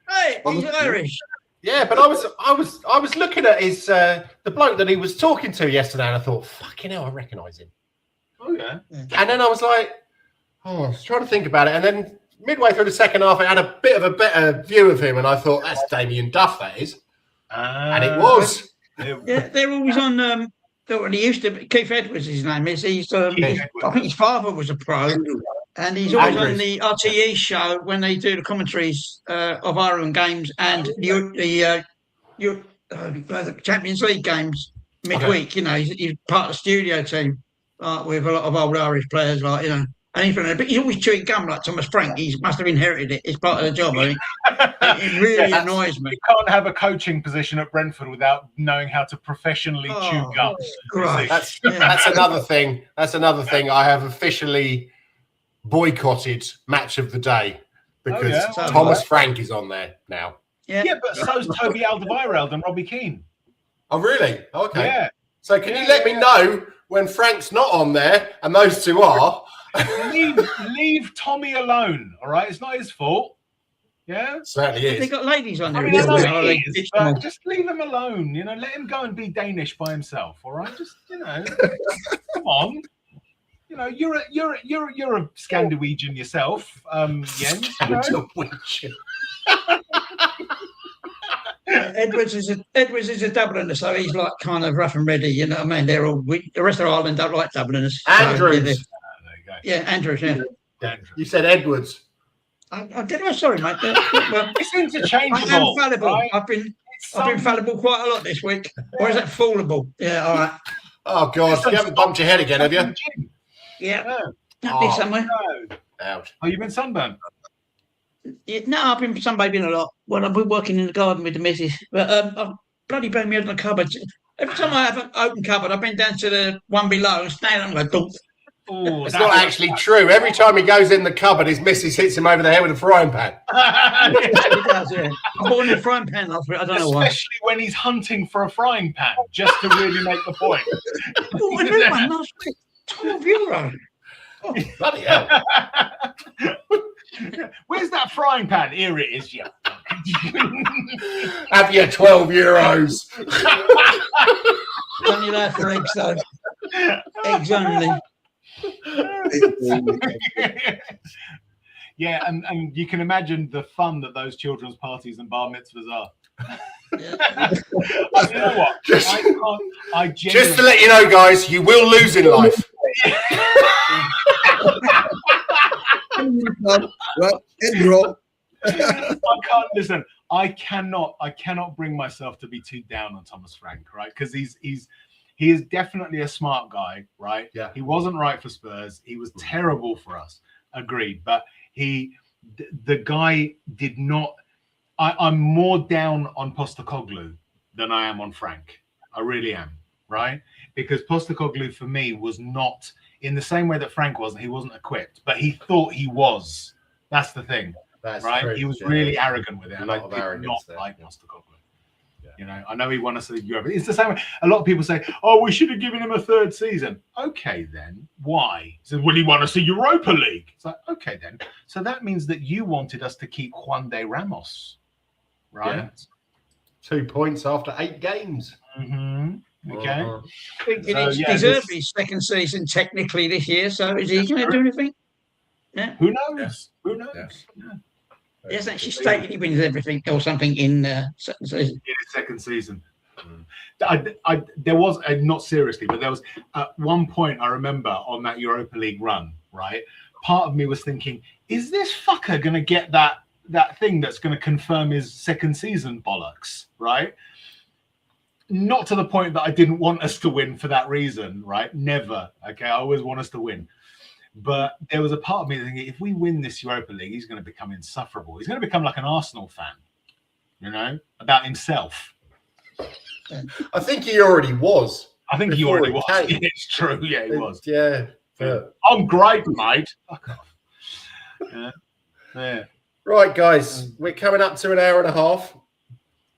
Hey, he's Irish. Yeah, but I was looking at his the bloke that he was talking to yesterday, and I thought, fucking hell, I recognise him. Oh yeah. And then I was like, Oh, I was trying to think about it, and then midway through the second half, I had a bit of a better view of him, and I thought, that's Damien Duff, that is. And it was. Yeah, they're always on. He used to. Keith Edwards, his name is. I think his father was a pro, and he's always on the RTE show when they do the commentaries of Ireland games and the Champions League games midweek. Okay. He's part of the studio team with a lot of old Irish players, And but he's always chewing gum like Thomas Frank. He must have inherited it. It's part of the job. I think. It really annoys me. You can't have a coaching position at Brentford without knowing how to professionally chew gum. Right. That's another thing. That's another thing. I have officially boycotted Match of the Day because Thomas Frank is on there now. Yeah, but so's Toby Alderweireld and Robbie Keane. Oh, really? Okay. Yeah. So can you let me know when Frank's not on there and those two are? leave Tommy alone, all right? It's not his fault. Yeah? Certainly is. They got ladies on there. I mean, but just leave him alone, let him go and be Danish by himself, all right? Just, come on. You're a Scandinavian yourself, Jens. Edwards is a Dubliner, so he's like kind of rough and ready. You know what I mean? They're all the rest of Ireland don't like Dubliners. Andrews. Yeah, Andrews. Yeah. You said Edwards. I did. Sorry, mate. Well, it's interchangeable. I am fallible. Right? I've been fallible quite a lot this week. Or is that foolable? Yeah. All right. Oh God, you haven't bumped your head again, have you? Yeah. Not somewhere. No. Ouch. Oh, you've been sunburned? Yeah, no, I've been sunbathing a lot. Well, I've been working in the garden with the missus. But I've bloody banged me out in the cupboard. Every time I have an open cupboard, I've been down to the one below and staying on and go, oh, it's not actually true. Every time he goes in the cupboard, his missus hits him over the head with a frying pan. He does, yeah. I bought him a frying pan last week. I don't know why. Especially when he's hunting for a frying pan, just to really make the point. Oh, I knew one last week. €12. Oh, bloody hell. Where's that frying pan? Here it is, yeah. Have you €12? Only there for eggs, though. Eggs only. Yeah, and you can imagine the fun that those children's parties and bar mitzvahs are. Yeah. You know what? Just to let you know, guys, you will lose in life. I can't listen. I cannot bring myself to be too down on Thomas Frank, right? Because he is definitely a smart guy, right? Yeah. He wasn't right for Spurs. He was terrible for us. Agreed. But the guy did not. I'm more down on Postecoglou than I am on Frank. I really am, right? Because Postecoglou for me was not in the same way that Frank wasn't. He wasn't equipped, but he thought he was. That's the thing. That's right. true. He was really arrogant with it, and I did not like Postecoglou. Yeah. I know he won us the Europe. It's the same way. A lot of people say, "Oh, we should have given him a third season." Okay, then why? He said, "Well, he won us the Europa League." It's like, okay, then. So that means that you wanted us to keep Juan de Ramos, right? Yeah. 2 points after 8 games. Mm-hmm. Okay. He deserved his second season technically this year. So is he going to do anything? Yeah. Who knows? Yeah. Who knows? Yeah. He hasn't actually stated he wins everything or something in second season. In his second season. There was, not seriously, but there was at one point I remember on that Europa League run, right? Part of me was thinking, is this fucker going to get that thing that's going to confirm his second season bollocks, right? Not to the point that I didn't want us to win for that reason, right? Never. Okay, I always want us to win. But there was a part of me thinking, if we win this Europa League, he's going to become insufferable. He's going to become like an Arsenal fan, about himself. I think he already was. I think he already was. It's true. Yeah, he was. Yeah. I'm great, mate. Fuck off. Yeah. Right, guys, we're coming up to an hour and a half.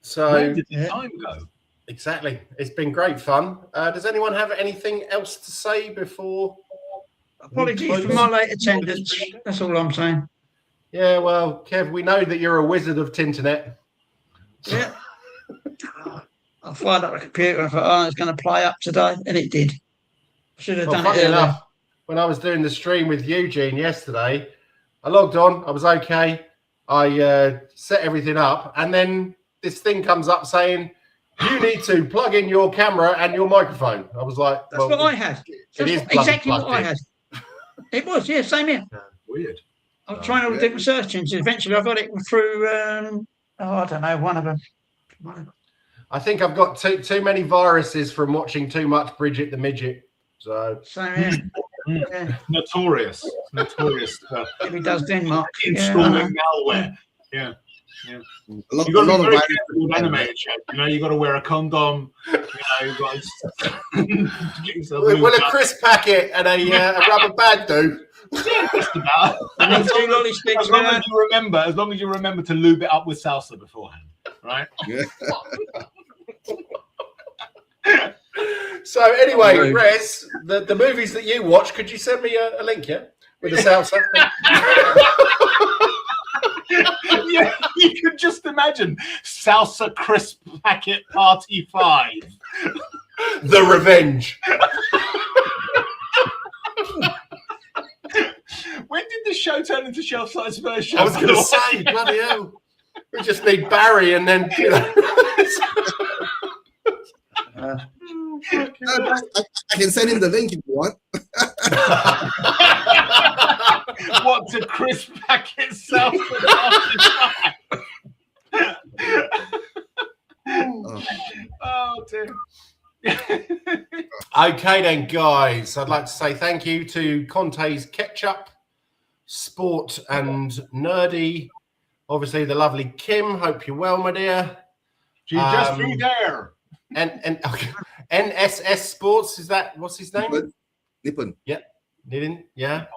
So where did the time go? Exactly. It's been great fun. Does anyone have anything else to say before? Apologies for my late attendance. That's all I'm saying. Yeah, well, Kev, we know that you're a wizard of Tinternet. Yeah. I fired up the computer and I thought, it's going to play up today. And it did. I should have done it earlier. when I was doing the stream with Eugene yesterday. I logged on. I was okay. I set everything up, and then this thing comes up saying, "You need to plug in your camera and your microphone." I was like, That's what I had. That's exactly what I had. It was, yeah, same here. Weird. I was trying all the different search engines. Eventually, I got it through. I don't know, one of them. I think I've got too many viruses from watching too much Bridget the Midget. So same here. Yeah. Notorious stuff. If he does Denmark. Installing malware. Yeah. You You've got to be very careful with animated show. You know, you've got to wear a condom. You know, you've got to will a crisp packet and a rubber band do? Yeah, just about. And then 2 lolly sticks. As long as you remember to lube it up with salsa beforehand, right? Yeah. So anyway, Rez, the movies that you watch, could you send me a link, yeah? With the salsa? Yeah, you could just imagine Salsa Crisp Packet Party 5. The Revenge. When did the show turn into Shelf Size version? I was going to say, bloody hell. We just need Barry and then, you know. I can send him the link if you want. What to Crisp Packet Salsa Party 5? Oh, dear. Okay then, guys. I'd like to say thank you to Conte's Ketchup, Sport and Nerdy. Obviously, the lovely Kim. Hope you're well, my dear. She just threw there. And okay. NSS Sports, is that what's his name? Nippon. Yeah. Nippon. Yeah.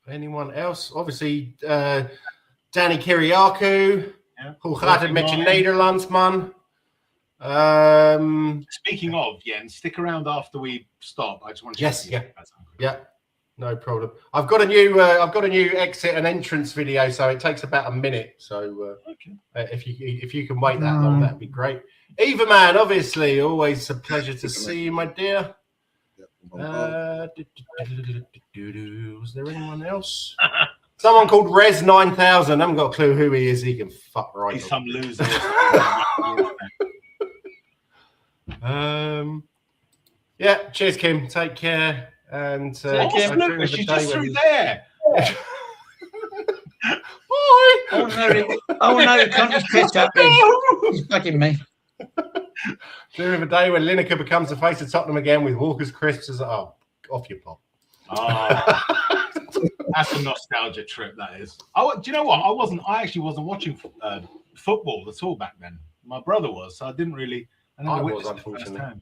Anyone else? Obviously, Danny Kiriakou. Who gaat met je Nederlands, man? Speaking of, Jens, stick around after we stop. I just want to yeah, no problem. I've got a new exit and entrance video, so it takes about a minute. So if you can wait that long, that'd be great. Eva man, obviously, always a pleasure to see you, my dear. Was there anyone else? Someone called Rez 9000. I haven't got a clue who he is. He can fuck right. He's some loser. Yeah, cheers, Kim. Take care. And she's just through there. Bye. I want to know who Connor's Ketchup is. He's bugging me. Dream of a day when Lineker becomes the face of Tottenham again with Walker's crisps as off your pop. Oh, that's a nostalgia trip. That is. Do you know what? I actually wasn't watching football at all back then. My brother was, so I didn't really. I was, unfortunately.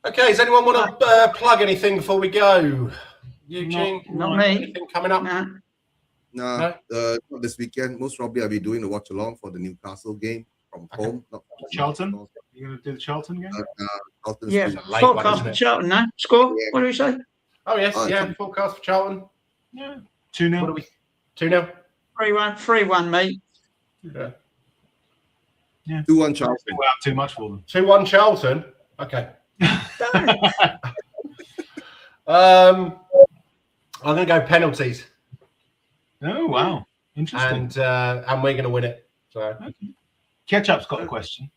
Okay, does anyone want to plug anything before we go? Eugene, not me. Anything coming up? No, not this weekend. Most probably I'll be doing the watch along for the Newcastle game from home. Not Charlton? You're going to do the Charlton game? Yeah, forecast for Charlton, no? Score? Yeah. What do we say? Oh, yes, forecast for Charlton. Yeah. 2-0. What are we? 2-0? 3-1. 3-1, mate. Yeah. 2-1 Charlton. Wow, too much for them. 2-1 Charlton? Okay. I'm going to go penalties. Oh, wow. Interesting. And we're going to win it. So. Okay. Ketchup's got a question.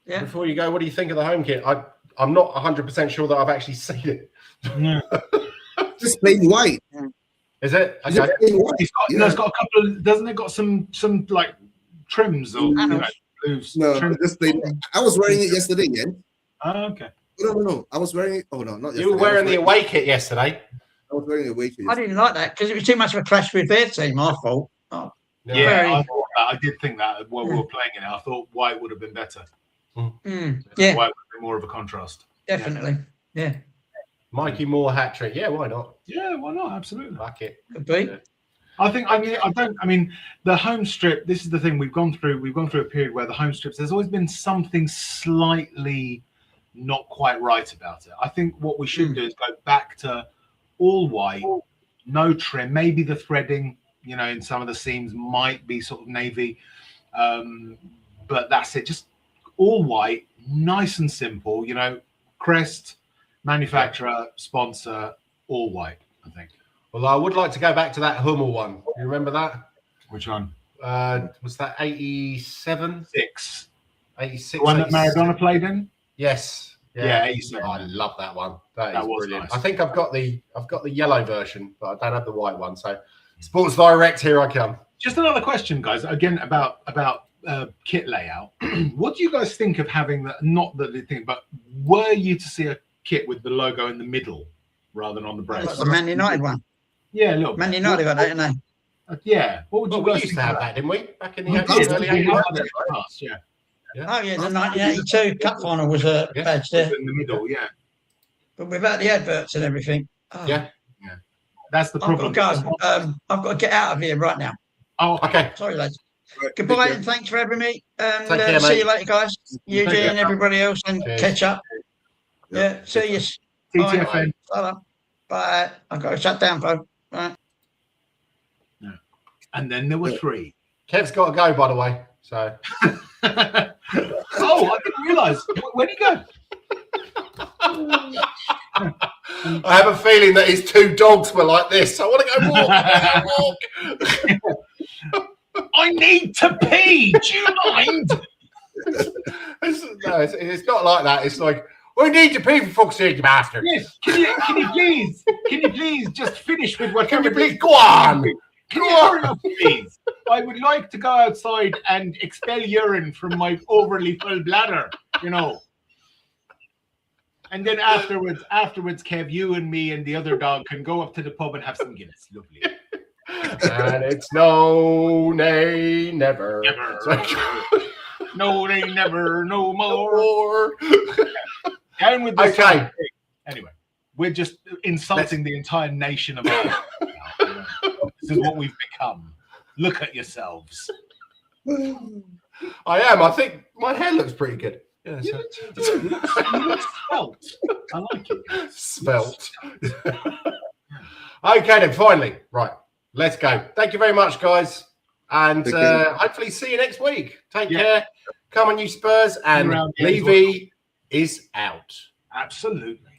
Yeah. Before you go, what do you think of the home kit? I'm not 100% sure that I've actually seen it. No. Just plain white. Is it? Okay. It's got a couple of. Doesn't it got some like trims or blues? No, just plain. I was wearing it yesterday, yeah. Oh, okay. No. I was wearing it. Oh no, not yesterday. You were wearing the away kit yesterday. I was wearing the away kit. I didn't like that because it was too much of a clash with their team. I thought. Oh. Yeah, I did think that while we were playing it. I thought white would have been better. Yeah, white would be more of a contrast. Definitely. Yeah. Mikey Moore hat trick. Yeah, why not? Yeah, why not? Absolutely. Like it. Could be. Yeah. I mean, the home strip. This is the thing we've gone through a period where the home strips. There's always been something slightly not quite right about it. I think what we should do is go back to all white, no trim. Maybe the threading, in some of the seams might be sort of navy, but that's it. Just all white, nice and simple. You know, crest, manufacturer, sponsor, all white. I think. Well, I would like to go back to that Hummel one. You remember that? Which one? Was that 87? 6. 86. The one that 86. Maradona played in? Yes. Yeah, 87. I love that one. That is was brilliant. nice. I think I've got the yellow version, but I don't have the white one. So, Sports Direct, here I come. Just another question, guys. Again, about kit layout. What do you guys think of having that? Not the thing, but were you to see a kit with the logo in the middle rather than on the breast? That's the Man United one. Yeah, a little Man bit. United got that, didn't they? Yeah. What would you We guys used think to have of that, didn't we? Back in the We 80s, did. early We had 80s. that in the past, yeah. Oh yeah, the 1982 Cup final was a badge there, In the middle, yeah. but without the adverts and everything. Oh, Yeah. That's the I've problem. got to go. I've got to get out of here right now. Oh, Okay. Sorry, lads. Right, Goodbye, take and thanks for having me. And Take care, see mate. you later, guys. You Take care. and everybody else, and Cheers. catch up. care. Yeah, see you. TTFN. Bye. Bye. I've got to shut down, phone. Bye. And then there were 3. Kev's got to go, by the way. So. Oh, I didn't realise. Where'd he go? I have a feeling that his 2 dogs were like this. I want to go walk. I wanna walk. I need to pee. Do you mind? It's not like that. It's like, we need to pee for fuck's sake, you bastard. Yes. Can you please just finish with what? Can you please go on? Can you hurry up, please? I would like to go outside and expel urine from my overly full bladder, you know. And then afterwards, Kev, you and me and the other dog can go up to the pub and have some Guinness. Lovely. And it's no, nay, never. Never. So- No, they never, no more. Or Down with the Okay. Anyway, we're just insulting the entire nation of Ireland. This is what we've become. Look at yourselves. I am. I think my hair looks pretty good. Yeah, You so- look svelte. I like it. Svelte. Okay, then finally, right. Let's go. Thank you very much, guys, and Take care. hopefully see you next week. Take Yeah. care. Come on, you Spurs, and Around the Levy is out. Absolutely.